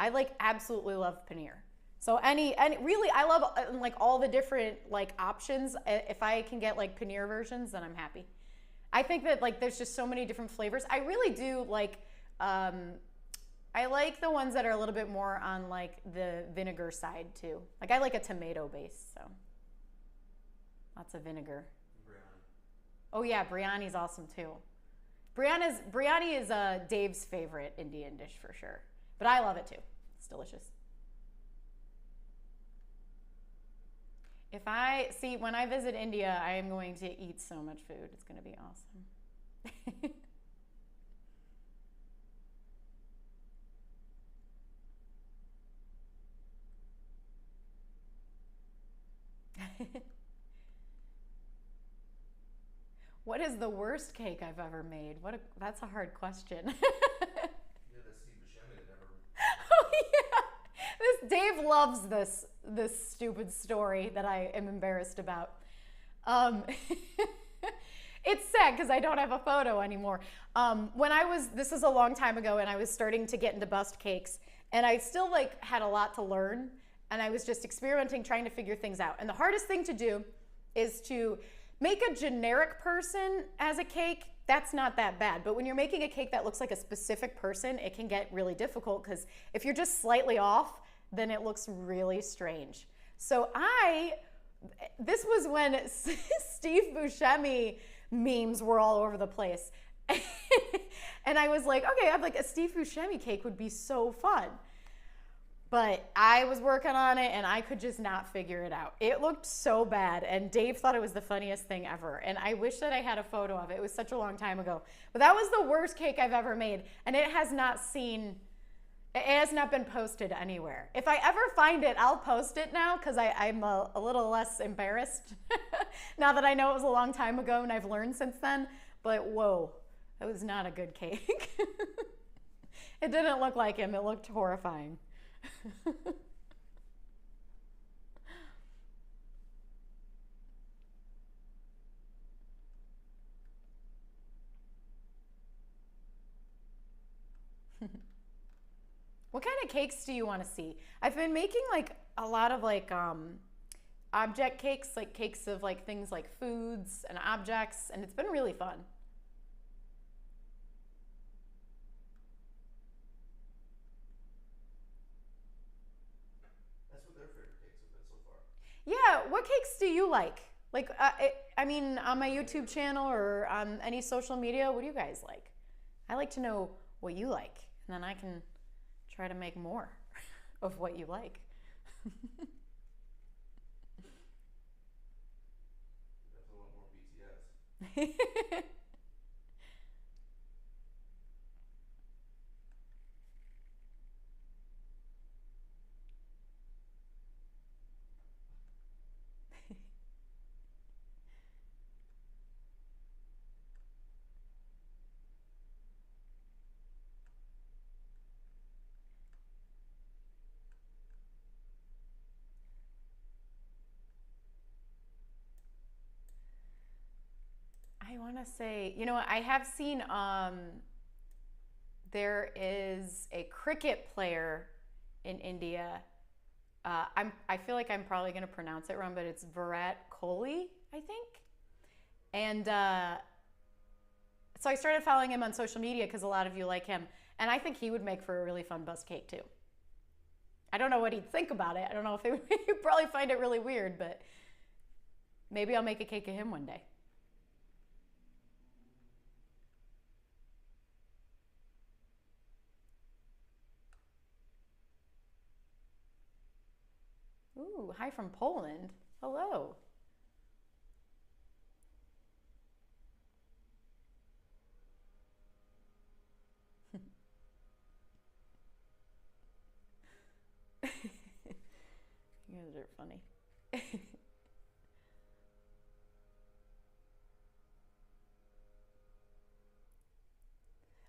Speaker 1: I like absolutely love paneer. So any really, I love like all the different like options. If I can get like paneer versions, then I'm happy. I think that like there's just so many different flavors. I really do like, I like the ones that are a little bit more on like the vinegar side too. Like I like a tomato base, so lots of vinegar.
Speaker 2: Biryani.
Speaker 1: Oh yeah, biryani's awesome too. Biryani is Dave's favorite Indian dish for sure, but I love it too. It's delicious. When I visit India, I am going to eat so much food. It's going to be awesome. What is the worst cake I've ever made? That's a hard question.
Speaker 2: Yeah, that Steve Buscemi that never.
Speaker 1: Oh yeah, Dave loves this stupid story that I am embarrassed about. It's sad because I don't have a photo anymore. This is a long time ago, and I was starting to get into bust cakes, and I still like had a lot to learn, and I was just experimenting, trying to figure things out. And the hardest thing to do is to make a generic person as a cake. That's not that bad. But when you're making a cake that looks like a specific person, it can get really difficult because if you're just slightly off, then it looks really strange. So this was when Steve Buscemi memes were all over the place. And I was like, okay, I'm like, a Steve Buscemi cake would be so fun. But I was working on it and I could just not figure it out. It looked so bad, and Dave thought it was the funniest thing ever. And I wish that I had a photo of it. It was such a long time ago. But that was the worst cake I've ever made, and it has not been posted anywhere. If I ever find it, I'll post it now because I'm a little less embarrassed now that I know it was a long time ago and I've learned since then. But whoa, that was not a good cake. It didn't look like him. It looked horrifying. What kind of cakes do you want to see? I've been making like a lot of like object cakes, like cakes of like things like foods and objects, and it's been really fun.
Speaker 2: That's what their favorite cakes have been so far.
Speaker 1: Yeah, what cakes do you like? Like, I mean, on my YouTube channel or on any social media, what do you guys like? I like to know what you like, and then I can try to make more of what you like.
Speaker 2: Definitely want more BTS.
Speaker 1: I want to say, you know what, I have seen, there is a cricket player in India. I feel like I'm probably going to pronounce it wrong, but it's Virat Kohli, I think. And so I started following him on social media because a lot of you like him. And I think he would make for a really fun bus cake too. I don't know what he'd think about it. I don't know if he'd probably find it really weird, but maybe I'll make a cake of him one day. Ooh, hi from Poland. Hello. You guys are funny.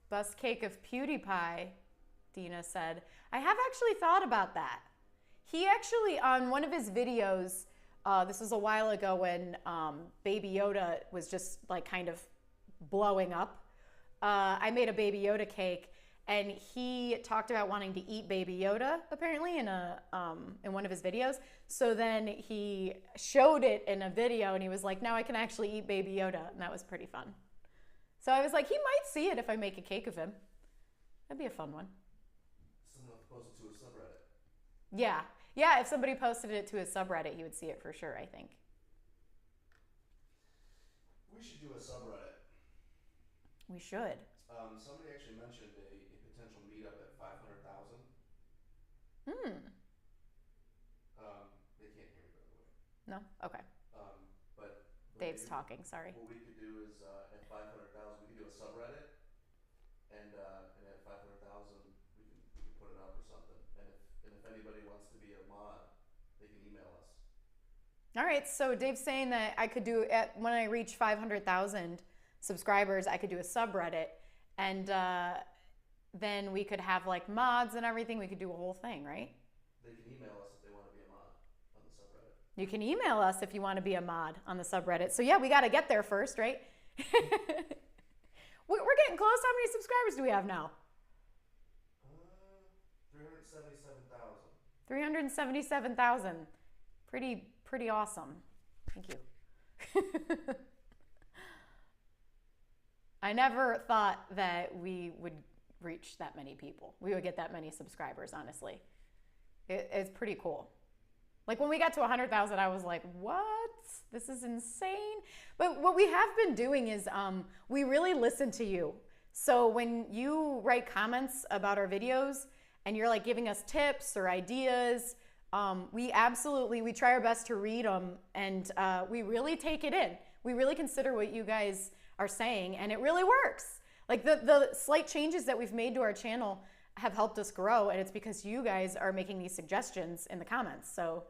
Speaker 1: Bus cake of PewDiePie, Dina said. I have actually thought about that. He actually, on one of his videos, This was a while ago when Baby Yoda was just like kind of blowing up. I made a Baby Yoda cake, and he talked about wanting to eat Baby Yoda apparently in one of his videos. So then he showed it in a video, and he was like, "Now I can actually eat Baby Yoda," and that was pretty fun. So I was like, he might see it if I make a cake of him. That'd be a fun one.
Speaker 2: Someone will post it to a subreddit.
Speaker 1: Yeah. Yeah, if somebody posted it to his subreddit, he would see it for sure, I think.
Speaker 2: We should do a subreddit.
Speaker 1: We should.
Speaker 2: Somebody actually mentioned a potential meetup at 500,000. They can't hear me, by the way.
Speaker 1: No? Okay.
Speaker 2: But
Speaker 1: Dave's talking, sorry.
Speaker 2: What we could do is at 500,000, we could do a subreddit, and at 500,000, we can put it up or something. And if anybody wants to be a mod, they can email us.
Speaker 1: All right, so Dave's saying that I could do, when I reach 500,000 subscribers, I could do a subreddit, and then we could have like mods and everything. We could do a whole thing, right?
Speaker 2: They can email us if they want to be a mod on the subreddit.
Speaker 1: You can email us if you want to be a mod on the subreddit. So yeah, we got to get there first, right? We're getting close. How many subscribers do we have now?
Speaker 2: 377,000.
Speaker 1: 377,000. Pretty awesome. Thank you. I never thought that we would reach that many people. We would get that many subscribers, honestly. It's pretty cool. Like when we got to 100,000, I was like, what? This is insane. But what we have been doing is we really listen to you. So when you write comments about our videos and you're like giving us tips or ideas, we try our best to read them, and we really take it in. We really consider what you guys are saying, and it really works. Like the slight changes that we've made to our channel have helped us grow, and it's because you guys are making these suggestions in the comments. So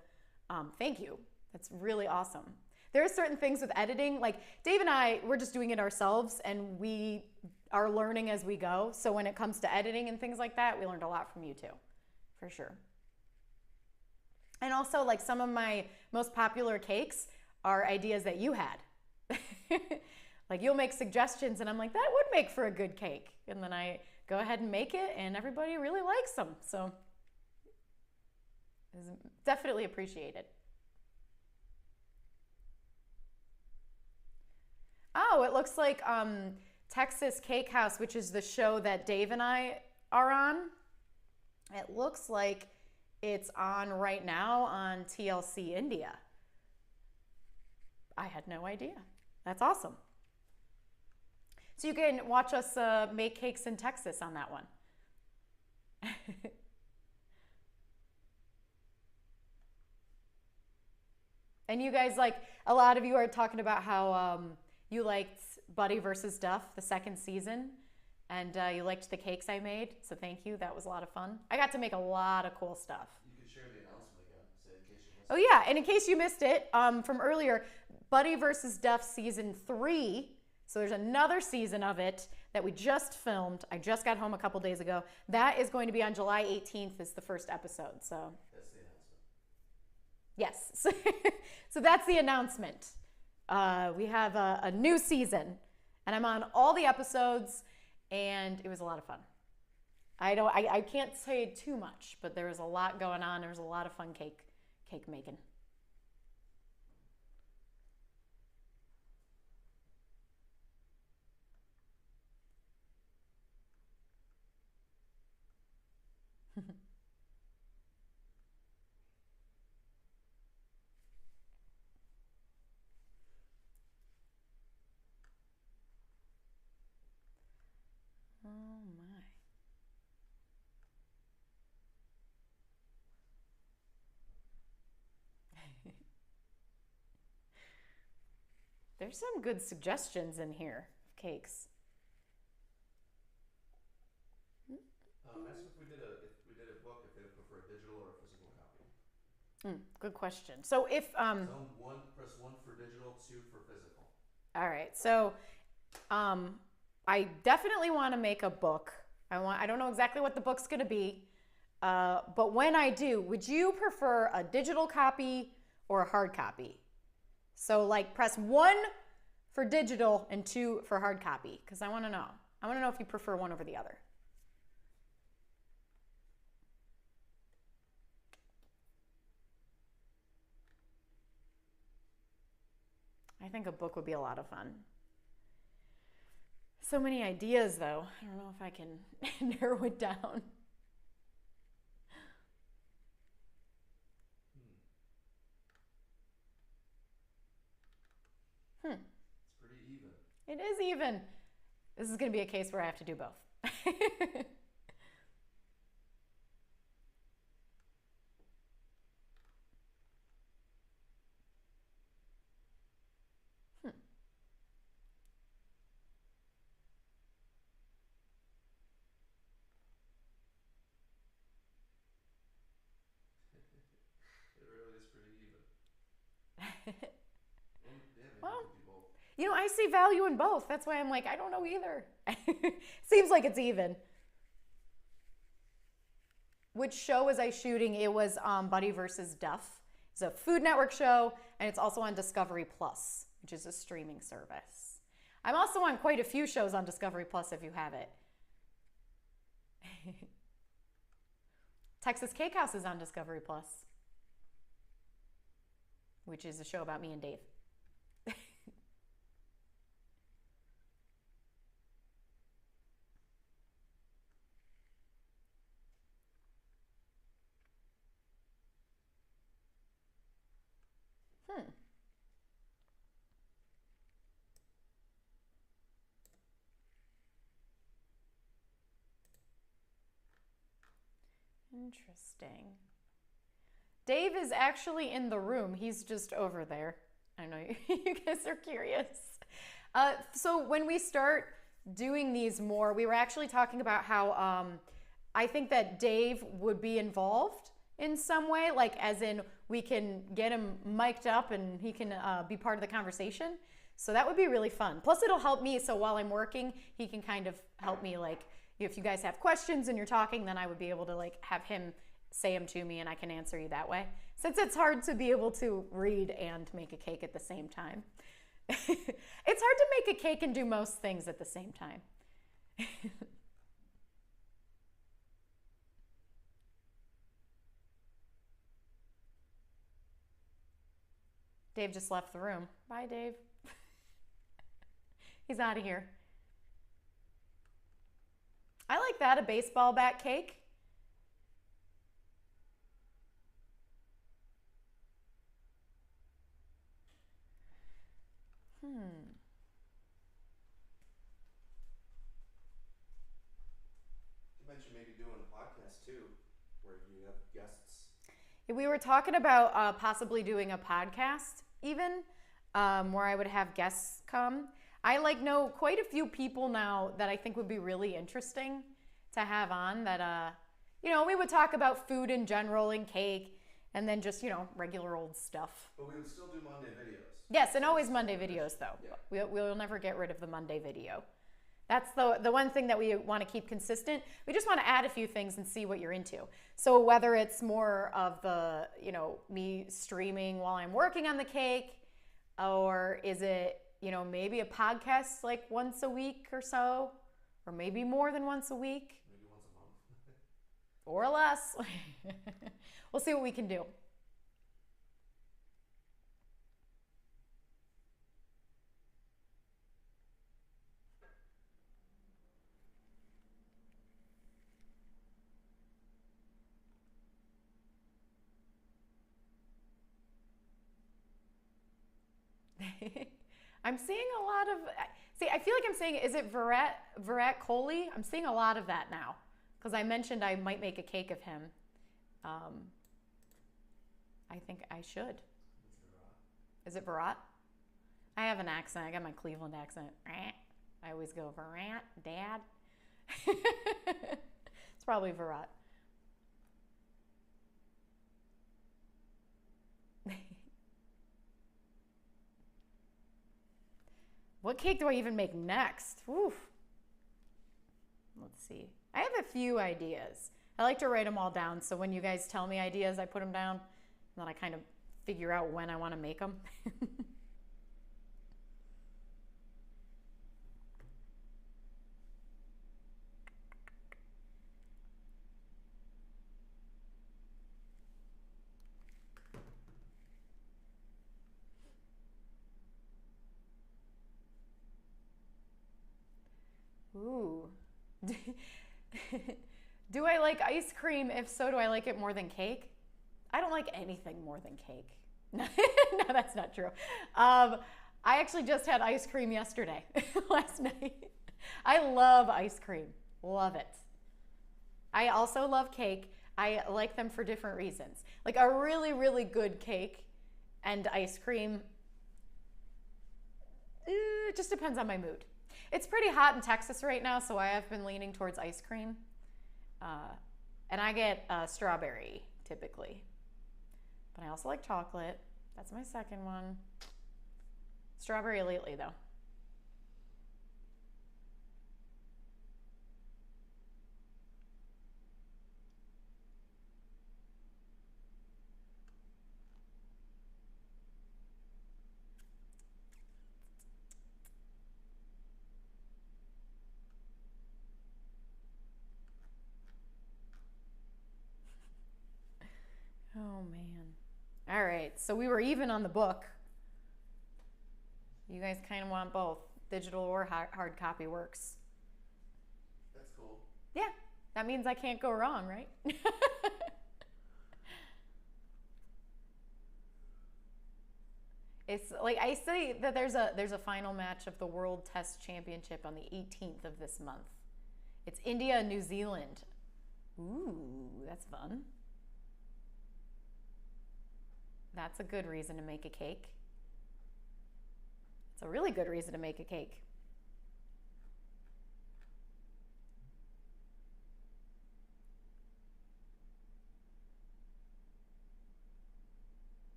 Speaker 1: thank you. That's really awesome. There are certain things with editing, like Dave and I, we're just doing it ourselves, and we are learning as we go. So when it comes to editing and things like that, we learned a lot from you too, for sure. And also, like, some of my most popular cakes are ideas that you had. Like, you'll make suggestions, and I'm like, that would make for a good cake. And then I go ahead and make it, and everybody really likes them. So it's definitely appreciated. Oh, it looks like Texas Cake House, which is the show that Dave and I are on. It looks like it's on right now on TLC India. I had no idea. That's awesome. So you can watch us make cakes in Texas on that one. And you guys, like, a lot of you are talking about how you liked Buddy versus Duff, the second season, and you liked the cakes I made, so thank you. That was a lot of fun. I got to make a lot of cool stuff.
Speaker 2: You could share the announcement again, say in case you missed it.
Speaker 1: Oh yeah, and in case you missed it from earlier, Buddy versus Duff season 3. So there's another season of it that we just filmed. I just got home a couple days ago. That is going to be on July 18th is the first episode. So
Speaker 2: that's the announcement.
Speaker 1: yes, so that's the announcement. We have a new season, and I'm on all the episodes, and it was a lot of fun. I can't say too much, but there was a lot going on. There was a lot of fun cake making. Oh my. There's some good suggestions in here of cakes.
Speaker 2: Ask if we did a book, if they would prefer a digital or a physical copy.
Speaker 1: Good question. So if
Speaker 2: Zone 1, press 1 for digital, 2 for physical.
Speaker 1: all right, so I definitely want to make a book. I don't know exactly what the book's going to be, but when I do, would you prefer a digital copy or a hard copy. So like press 1 for digital and 2 for hard copy, because I want to know. I want to know if you prefer one over the other. I think a book would be a lot of fun. So many ideas though. I don't know if I can narrow it down.
Speaker 2: It's pretty even.
Speaker 1: It is even. This is going to be a case where I have to do both.
Speaker 2: It really is pretty even. And yeah, maybe
Speaker 1: Well,
Speaker 2: we could do both.
Speaker 1: you know, I see value in both. That's why I'm like, I don't know either. Seems like it's even. Which show was I shooting? It was Buddy versus Duff. It's a Food Network show, and it's also on Discovery Plus, which is a streaming service. I'm also on quite a few shows on Discovery Plus if you have it. Texas Cake House is on Discovery Plus, which is a show about me and Dave. Interesting. Dave is actually in the room. He's just over there. I know you guys are curious. So when we start doing these more, we were actually talking about how I think that Dave would be involved in some way, like as in we can get him mic'd up and he can be part of the conversation. So that would be really fun. Plus it'll help me, so while I'm working, he can kind of help me, like if you guys have questions and you're talking, then I would be able to like have him say them to me and I can answer you that way. Since it's hard to be able to read and make a cake at the same time. It's hard to make a cake and do most things at the same time. Dave just left the room. Bye, Dave. He's out of here. I like that, a baseball bat cake.
Speaker 2: You mentioned maybe doing a podcast too, where you have guests.
Speaker 1: We were talking about possibly doing a podcast even, where I would have guests come. I know quite a few people now that I think would be really interesting to have on that, we would talk about food in general and cake and then just, regular old stuff.
Speaker 2: But we would still do Monday videos.
Speaker 1: Yes, and always Monday videos though.
Speaker 2: Yeah.
Speaker 1: We'll never get rid of the Monday video. That's the one thing that we want to keep consistent. We just want to add a few things and see what you're into. So whether it's more of the, me streaming while I'm working on the cake, or is it, maybe a podcast like once a week or so, or maybe more than once a week.
Speaker 2: Maybe once a month.
Speaker 1: Or less. We'll see what we can do. I'm seeing a lot of, I feel like I'm saying, is it Virat Kohli? I'm seeing a lot of that now because I mentioned I might make a cake of him. I think I should. Is it Virat? I have an accent. I got my Cleveland accent. I always go, Virat, Dad. It's probably Virat. What cake do I even make next? Oof. Let's see. I have a few ideas. I like to write them all down, so when you guys tell me ideas, I put them down, and then I kind of figure out when I want to make them. Ooh. Do I like ice cream? If so, do I like it more than cake? I don't like anything more than cake. No, that's not true. I actually just had ice cream yesterday, last night. I love ice cream. Love it. I also love cake. I like them for different reasons. Like a really, really good cake and ice cream, it just depends on my mood. It's pretty hot in Texas right now, so I have been leaning towards ice cream. And I get strawberry, typically. But I also like chocolate. That's my second one. Strawberry lately, though. Oh, man. All right, so we were even on the book. You guys kind of want both. Digital or hard copy works.
Speaker 2: That's cool.
Speaker 1: Yeah, that means I can't go wrong, right? It's like I say that there's a final match of the World Test Championship on the 18th of this month. It's India and New Zealand. Ooh, that's fun. That's a good reason to make a cake. It's a really good reason to make a cake.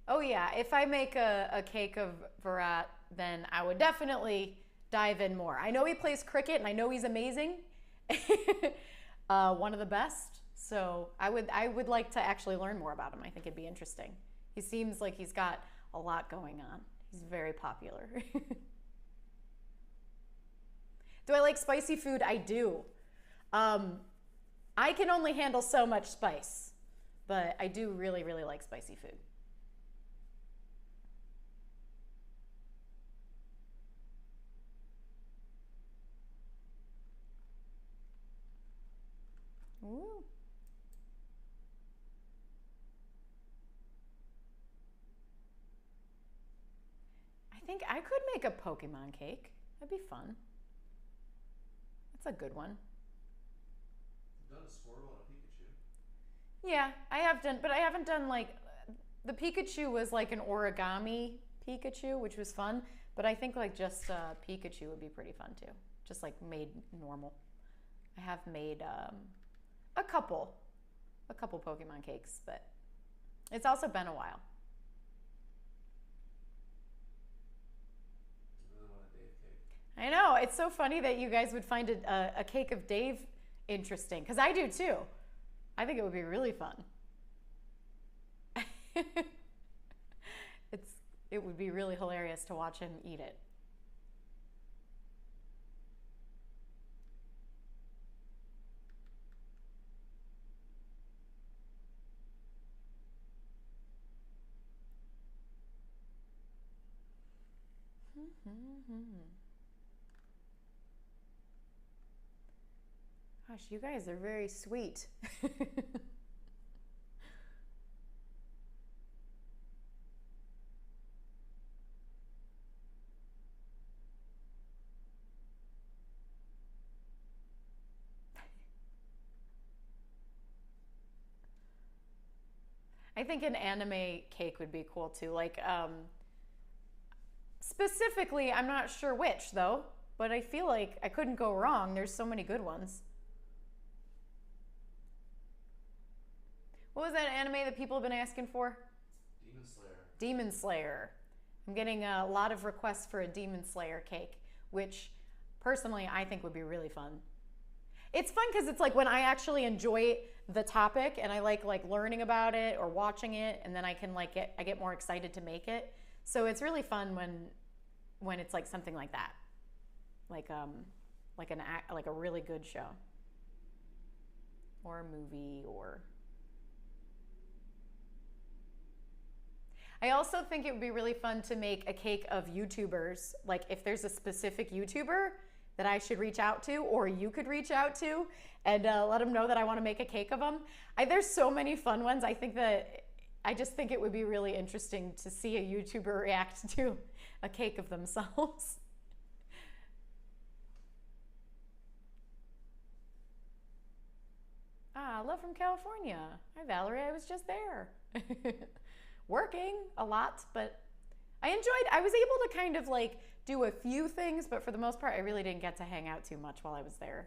Speaker 1: Oh yeah, if I make a cake of Virat, then I would definitely dive in more. I know he plays cricket and I know he's amazing. One of the best. So I would like to actually learn more about him. I think it'd be interesting. He seems like he's got a lot going on. He's very popular. Do I like spicy food? I do. I can only handle so much spice, but I do really, really like spicy food. Ooh. I think I could make a Pokemon cake. That'd be fun. That's a good one.
Speaker 2: You've done a Squirtle and a Pikachu.
Speaker 1: Yeah, I have done, but I haven't done like, the Pikachu was like an origami Pikachu, which was fun, but I think like just Pikachu would be pretty fun too. Just like made normal. I have made a couple Pokemon cakes, but it's also been a while.
Speaker 2: Another one, a Dave cake.
Speaker 1: I know, it's so funny that you guys would find a cake of Dave interesting, because I do too. I think it would be really fun. It would be really hilarious to watch him eat it. Gosh, you guys are very sweet. I think an anime cake would be cool too. Like, specifically, I'm not sure which though, but I feel like I couldn't go wrong. There's so many good ones. What was that anime that people have been asking for?
Speaker 2: Demon Slayer.
Speaker 1: Demon Slayer. I'm getting a lot of requests for a Demon Slayer cake, which personally I think would be really fun. It's fun because it's like when I actually enjoy the topic and I like learning about it or watching it, and then I can I get more excited to make it. So it's really fun when it's like something like that, like a really good show or a movie or. I also think it would be really fun to make a cake of YouTubers. Like if there's a specific YouTuber that I should reach out to, or you could reach out to and let them know that I want to make a cake of them. There's so many fun ones. I just think it would be really interesting to see a YouTuber react to a cake of themselves. Love from California. Hi, Valerie. I was just there. Working a lot, but I was able to kind of do a few things, but for the most part, I really didn't get to hang out too much while I was there.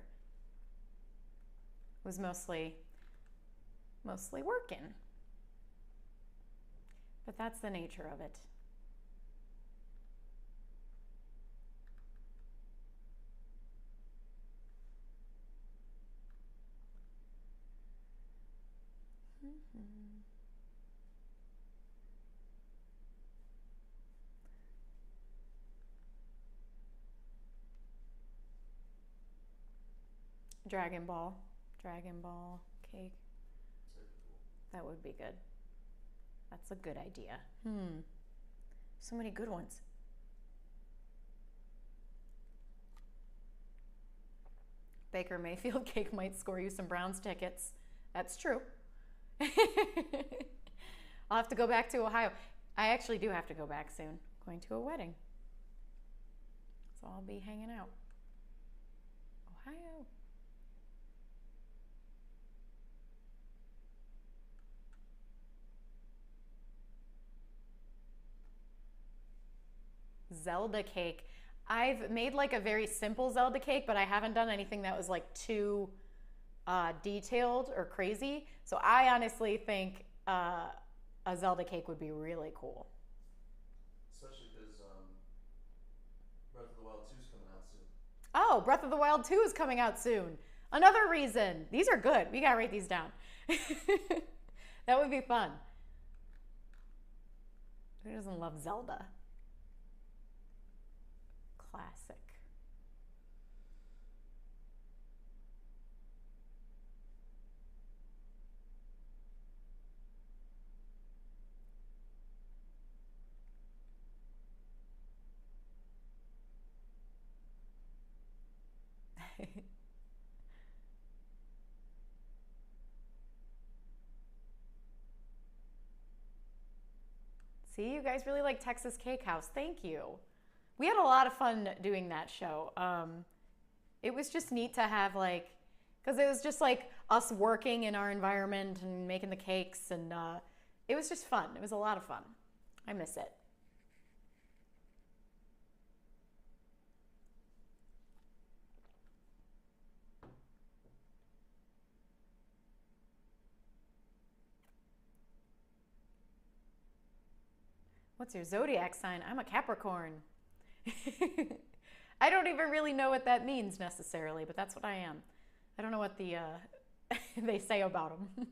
Speaker 1: It was mostly working. But that's the nature of it. Dragon Ball cake. That would be good. That's a good idea. So many good ones. Baker Mayfield cake might score you some Browns tickets. That's true. I'll have to go back to Ohio. I actually do have to go back soon. Going to a wedding. So I'll be hanging out. Ohio. Zelda cake. I've made a very simple Zelda cake, but I haven't done anything that was too detailed or crazy. So I honestly think a Zelda cake would be really cool.
Speaker 2: Especially because Breath of the Wild 2 is coming out soon.
Speaker 1: Oh, Breath of the Wild 2 is coming out soon. Another reason. These are good. We gotta write these down. That would be fun. Who doesn't love Zelda? Classic. See, you guys really like Texas Cake House. Thank you. We had a lot of fun doing that show. It was just neat to have because it was just us working in our environment and making the cakes, and it was just fun. It was a lot of fun. I miss it. What's your zodiac sign? I'm a Capricorn. I don't even really know what that means necessarily, but that's what I am. I don't know what the they say about them.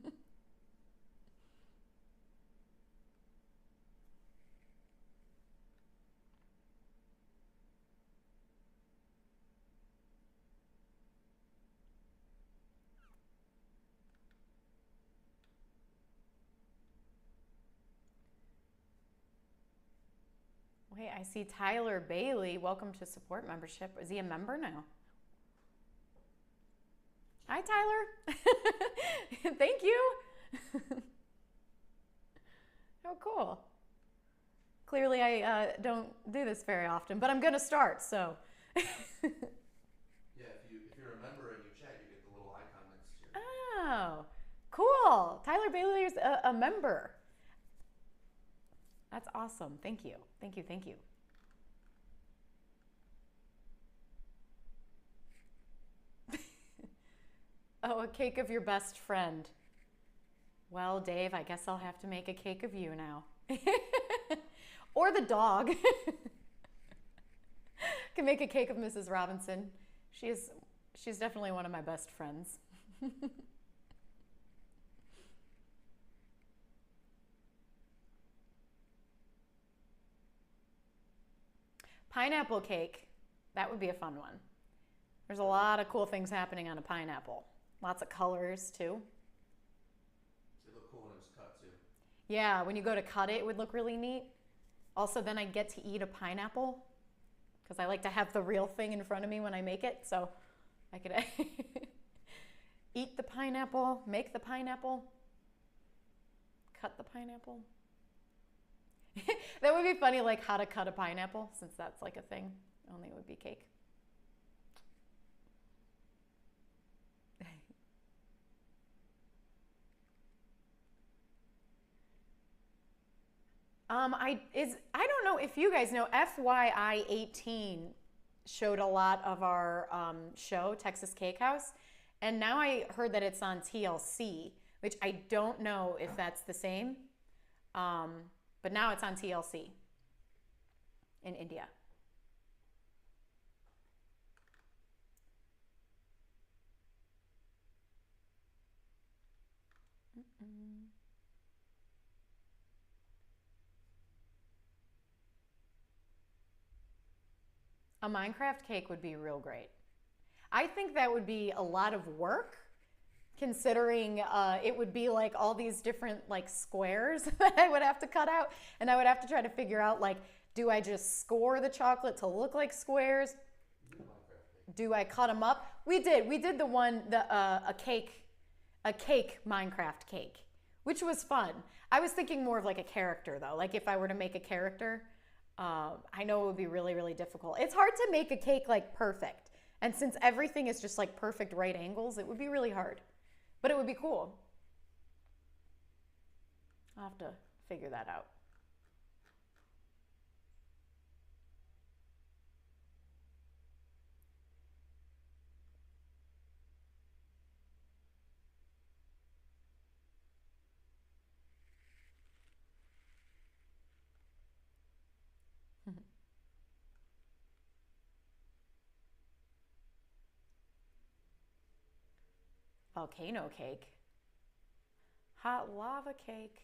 Speaker 1: Wait, I see Tyler Bailey. Welcome to support membership. Is he a member now? Hi, Tyler. Thank you. Oh, cool. Clearly, I don't do this very often, but I'm going to start, so.
Speaker 2: Yeah, if you're a member and you chat, you get the little icon next to you.
Speaker 1: Oh, cool. Tyler Bailey is a member. That's awesome. Thank you. Thank you. Thank you. Oh, a cake of your best friend. Well, Dave, I guess I'll have to make a cake of you now. Or the dog. Can make a cake of Mrs. Robinson. She's definitely one of my best friends. Pineapple cake. That would be a fun one. There's a lot of cool things happening on a pineapple. Lots of colors too.
Speaker 2: They look cool when it's cut too.
Speaker 1: Yeah, when you go to cut it, it would look really neat. Also, then I get to eat a pineapple because I like to have the real thing in front of me when I make it. So I could eat the pineapple, make the pineapple, cut the pineapple. That would be funny, like how to cut a pineapple, since that's like a thing. Only it would be cake. I don't know if you guys know, FYI 18 showed a lot of our show, Texas Cake House, and now I heard that it's on TLC, which I don't know if that's the same, but now it's on TLC in India. A Minecraft cake would be real great. I think that would be a lot of work, considering it would be like all these different like squares that I would have to cut out, and I would have to try to figure out, like, do I just score the chocolate to look like squares? Do I cut them up? We did the one, a cake Minecraft cake, which was fun. I was thinking more of like a character though, like if I were to make a character. I know it would be really, really difficult. It's hard to make a cake like perfect. And since everything is just like perfect right angles, it would be really hard. But it would be cool. I'll have to figure that out. Volcano cake. Hot lava cake.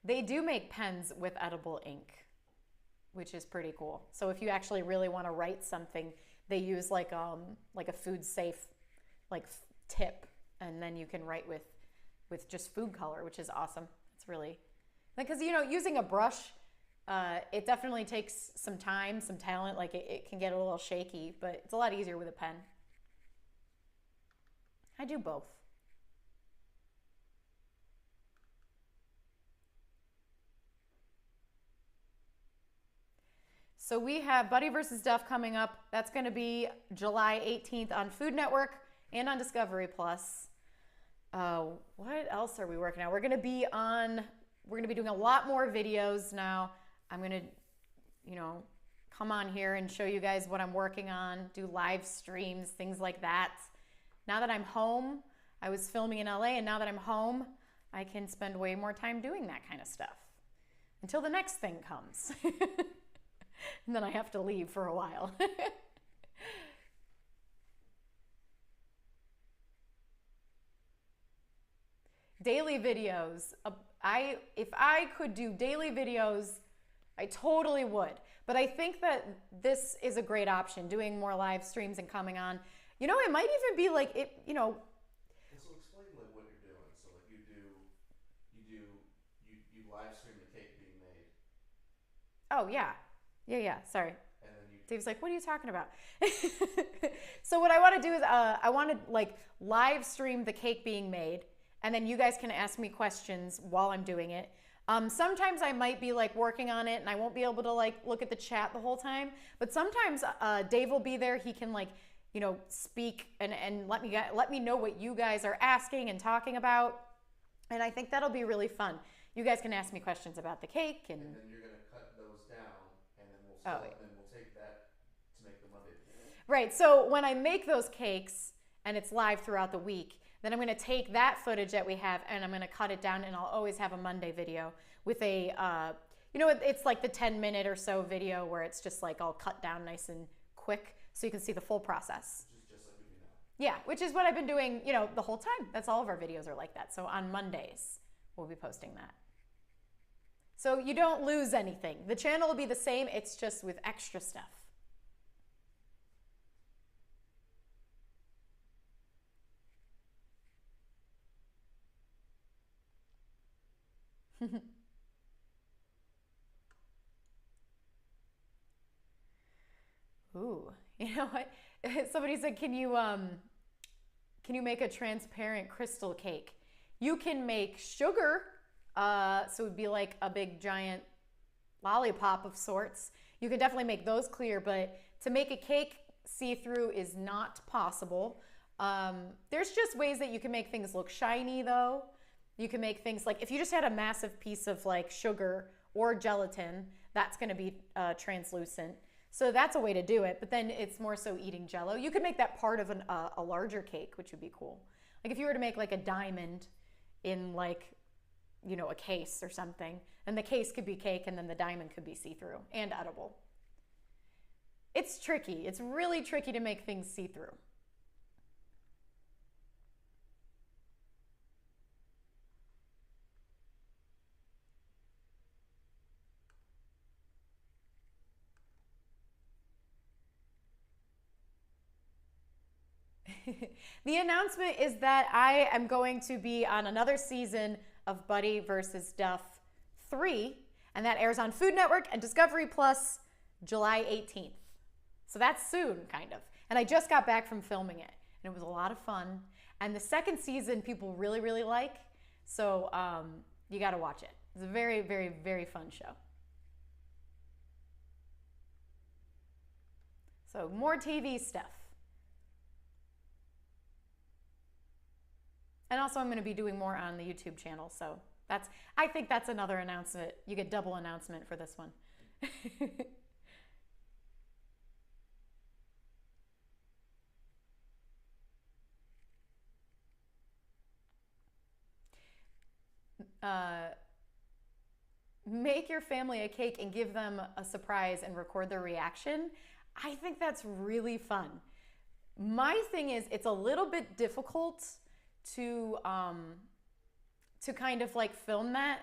Speaker 1: They do make pens with edible ink, which is pretty cool. So if you actually really want to write something, they use like a food safe like tip, and then you can write with just food color, which is awesome. It's really, because using a brush, it definitely takes some time, some talent. Like it can get a little shaky, but it's a lot easier with a pen. I do both. So we have Buddy vs. Duff coming up. That's going to be July 18th on Food Network and on Discovery Plus. What else are we working on? We're going to be doing a lot more videos now. I'm going to, come on here and show you guys what I'm working on, do live streams, things like that. Now that I'm home, I was filming in LA, and now that I'm home, I can spend way more time doing that kind of stuff until the next thing comes. And then I have to leave for a while. Daily videos. If I could do daily videos, I totally would. But I think that this is a great option, doing more live streams and coming on. It might even be like it.
Speaker 2: So explain like what you're doing. So like you live stream the cake being made.
Speaker 1: Oh yeah. Yeah. Sorry.
Speaker 2: And then
Speaker 1: Dave's like, what are you talking about? So what I want to do is I want to like live stream the cake being made, and then you guys can ask me questions while I'm doing it. Sometimes I might be like working on it and I won't be able to like look at the chat the whole time, but sometimes Dave will be there. He can like, speak and let me know what you guys are asking and talking about. And I think that'll be really fun. You guys can ask me questions about the cake
Speaker 2: and then you're going to cut those down, and then we'll take that to make the Monday video.
Speaker 1: Right, so when I make those cakes and it's live throughout the week, then I'm gonna take that footage that we have and I'm gonna cut it down, and I'll always have a Monday video with a, it's like the 10-minute or so video where it's just like all cut down nice and quick so you can see the full process.
Speaker 2: Which is just like we do now.
Speaker 1: Yeah, which is what I've been doing, the whole time. That's all of our videos are like that. So on Mondays, we'll be posting that. So you don't lose anything. The channel will be the same, it's just with extra stuff. Ooh, you know what? Somebody said, can you make a transparent crystal cake? You can make sugar, so it would be like a big giant lollipop of sorts. You can definitely make those clear, but to make a cake see-through is not possible. There's just ways that you can make things look shiny though. You can make things like, if you just had a massive piece of like sugar or gelatin, that's gonna be translucent. So that's a way to do it, but then it's more so eating Jell-O. You could make that part of a larger cake, which would be cool. Like if you were to make like a diamond in like, a case or something, and the case could be cake and then the diamond could be see-through and edible. It's tricky. It's really tricky to make things see-through. The announcement is that I am going to be on another season of Buddy vs. Duff 3, and that airs on Food Network and Discovery Plus July 18th. So that's soon, kind of. And I just got back from filming it, and it was a lot of fun. And the second season people really, really like, so you gotta watch it. It's a very, very, very fun show. So more TV stuff. And also I'm going to be doing more on the YouTube channel, so I think that's another announcement. You get double announcement for this one. Make your family a cake and give them a surprise and record their reaction. I think that's really fun. My thing is, it's a little bit difficult to kind of like film that,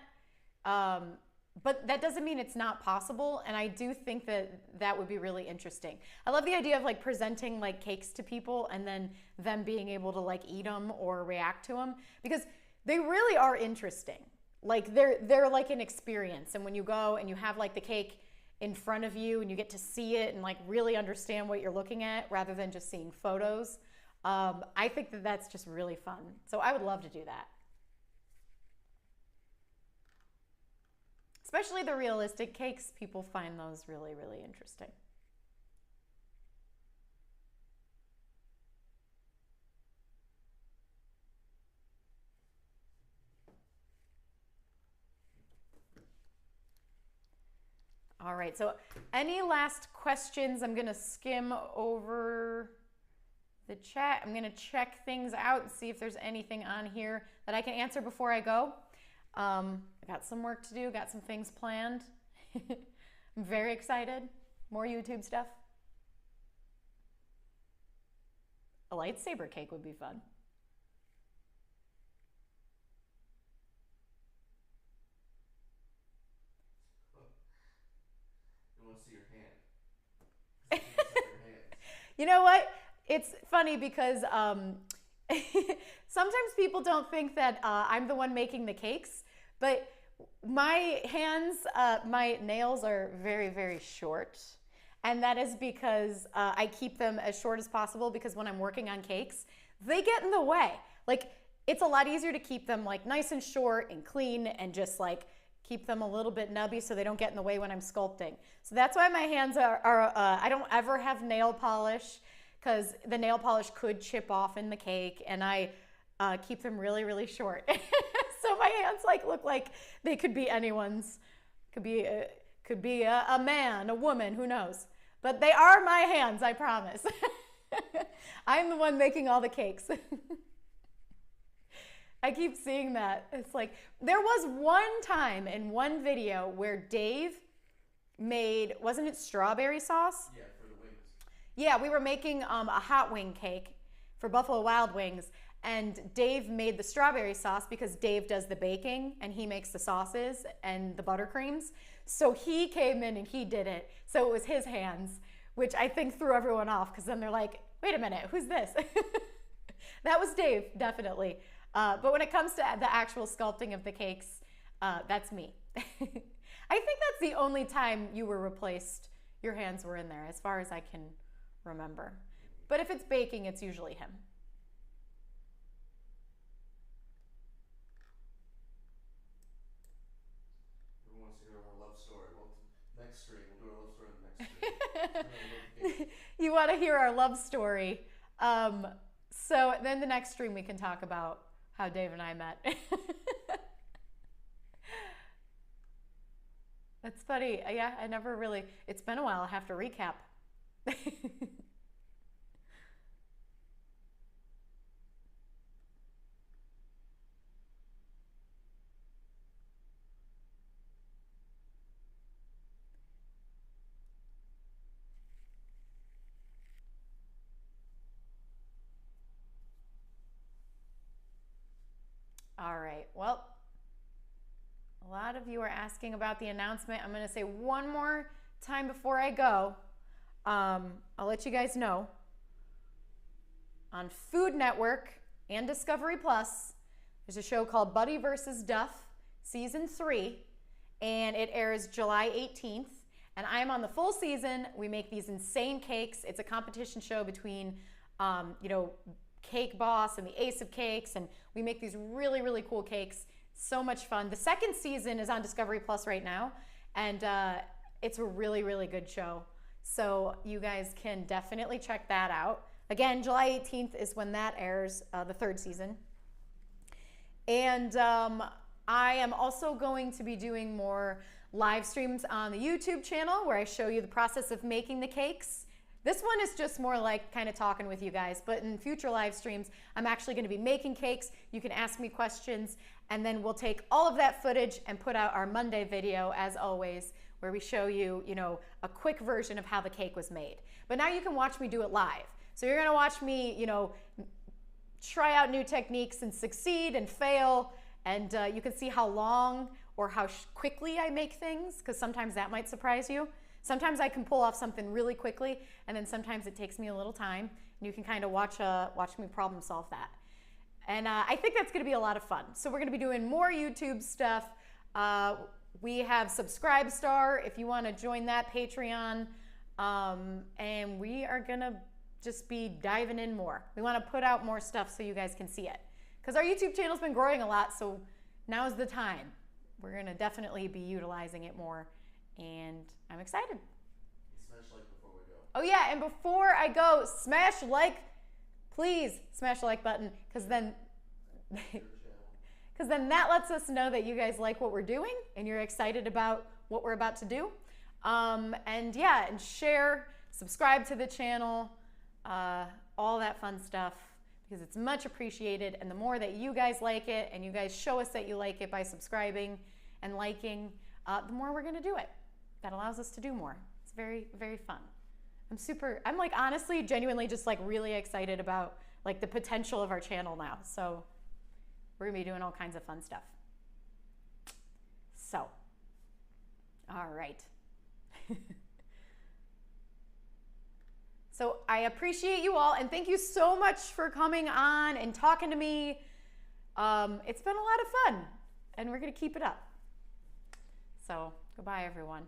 Speaker 1: but that doesn't mean it's not possible, and I do think that would be really interesting. I love the idea of like presenting like cakes to people and then them being able to like eat them or react to them, because they really are interesting. Like they're like an experience, and when you go and you have like the cake in front of you and you get to see it and like really understand what you're looking at rather than just seeing photos, I think that that's just really fun. So I would love to do that. Especially the realistic cakes, people find those really, really interesting. All right, so any last questions? I'm gonna skim over the chat. I'm gonna check things out and see if there's anything on here that I can answer before I go. I got some work to do, got some things planned. I'm very excited. More YouTube stuff. A lightsaber cake would be fun.
Speaker 2: I want to see your hand.
Speaker 1: You know what? It's funny because sometimes people don't think that I'm the one making the cakes, but my hands, my nails are very, very short. And that is because I keep them as short as possible, because when I'm working on cakes, they get in the way. Like, it's a lot easier to keep them like nice and short and clean and just like keep them a little bit nubby so they don't get in the way when I'm sculpting. So that's why my hands are I don't ever have nail polish, because the nail polish could chip off in the cake, and I keep them really, really short. So my hands like look like they could be anyone's. Could be a man, a woman, who knows. But they are my hands, I promise. I'm the one making all the cakes. I keep seeing that. It's like, there was one time in one video where Dave made, wasn't it strawberry sauce?
Speaker 2: Yeah, for the wings.
Speaker 1: Yeah, we were making a hot wing cake for Buffalo Wild Wings, and Dave made the strawberry sauce because Dave does the baking and he makes the sauces and the buttercreams. So he came in and he did it. So it was his hands, which I think threw everyone off because then they're like, wait a minute, who's this? That was Dave, definitely. But when it comes to the actual sculpting of the cakes, that's me. I think that's the only time you were replaced, your hands were in there, as far as I can remember. But if it's baking, it's usually him.
Speaker 2: Everyone wants to hear our love story. Well, next stream, we'll do our love story in the next stream.
Speaker 1: You want to hear our love story. So then the next stream we can talk about how Dave and I met. That's funny. Yeah, I never really, it's been a while. I have to recap. All right, well, a lot of you are asking about the announcement. I'm going to say one more time before I go. I'll let you guys know. On Food Network and Discovery Plus, there's a show called Buddy vs. Duff, Season 3, and it airs July 18th. And I'm on the full season. We make these insane cakes. It's a competition show between, Cake Boss and the Ace of Cakes, and we make these really, really cool cakes. So much fun. The second season is on Discovery Plus right now, and it's a really, really good show. So you guys can definitely check that out. Again, July 18th is when that airs, the third season. And I am also going to be doing more live streams on the YouTube channel where I show you the process of making the cakes. This one is just more like kind of talking with you guys, but in future live streams, I'm actually going to be making cakes. You can ask me questions, and then we'll take all of that footage and put out our Monday video, as always, where we show you, a quick version of how the cake was made. But now you can watch me do it live. So you're going to watch me, try out new techniques and succeed and fail, and you can see how long or how quickly I make things, because sometimes that might surprise you. Sometimes I can pull off something really quickly, and then sometimes it takes me a little time, and you can kind of watch me problem solve that. And I think that's going to be a lot of fun. So we're going to be doing more YouTube stuff. We have Subscribestar if you want to join that, Patreon, and we are going to just be diving in more. We want to put out more stuff so you guys can see it, because our YouTube channel's been growing a lot, so now's the time. We're going to definitely be utilizing it more. And I'm excited.
Speaker 2: Smash like before we go.
Speaker 1: Oh yeah, and before I go, smash like, please smash the like button, because then that lets us know that you guys like what we're doing and you're excited about what we're about to do. And yeah, and share, subscribe to the channel, all that fun stuff, because it's much appreciated. And the more that you guys like it and you guys show us that you like it by subscribing and liking, the more we're going to do it. That allows us to do more. It's very, very fun. I'm like honestly, genuinely just like really excited about like the potential of our channel now. So we're gonna be doing all kinds of fun stuff. So, all right. So I appreciate you all, and thank you so much for coming on and talking to me. It's been a lot of fun, and we're gonna keep it up. So goodbye, everyone.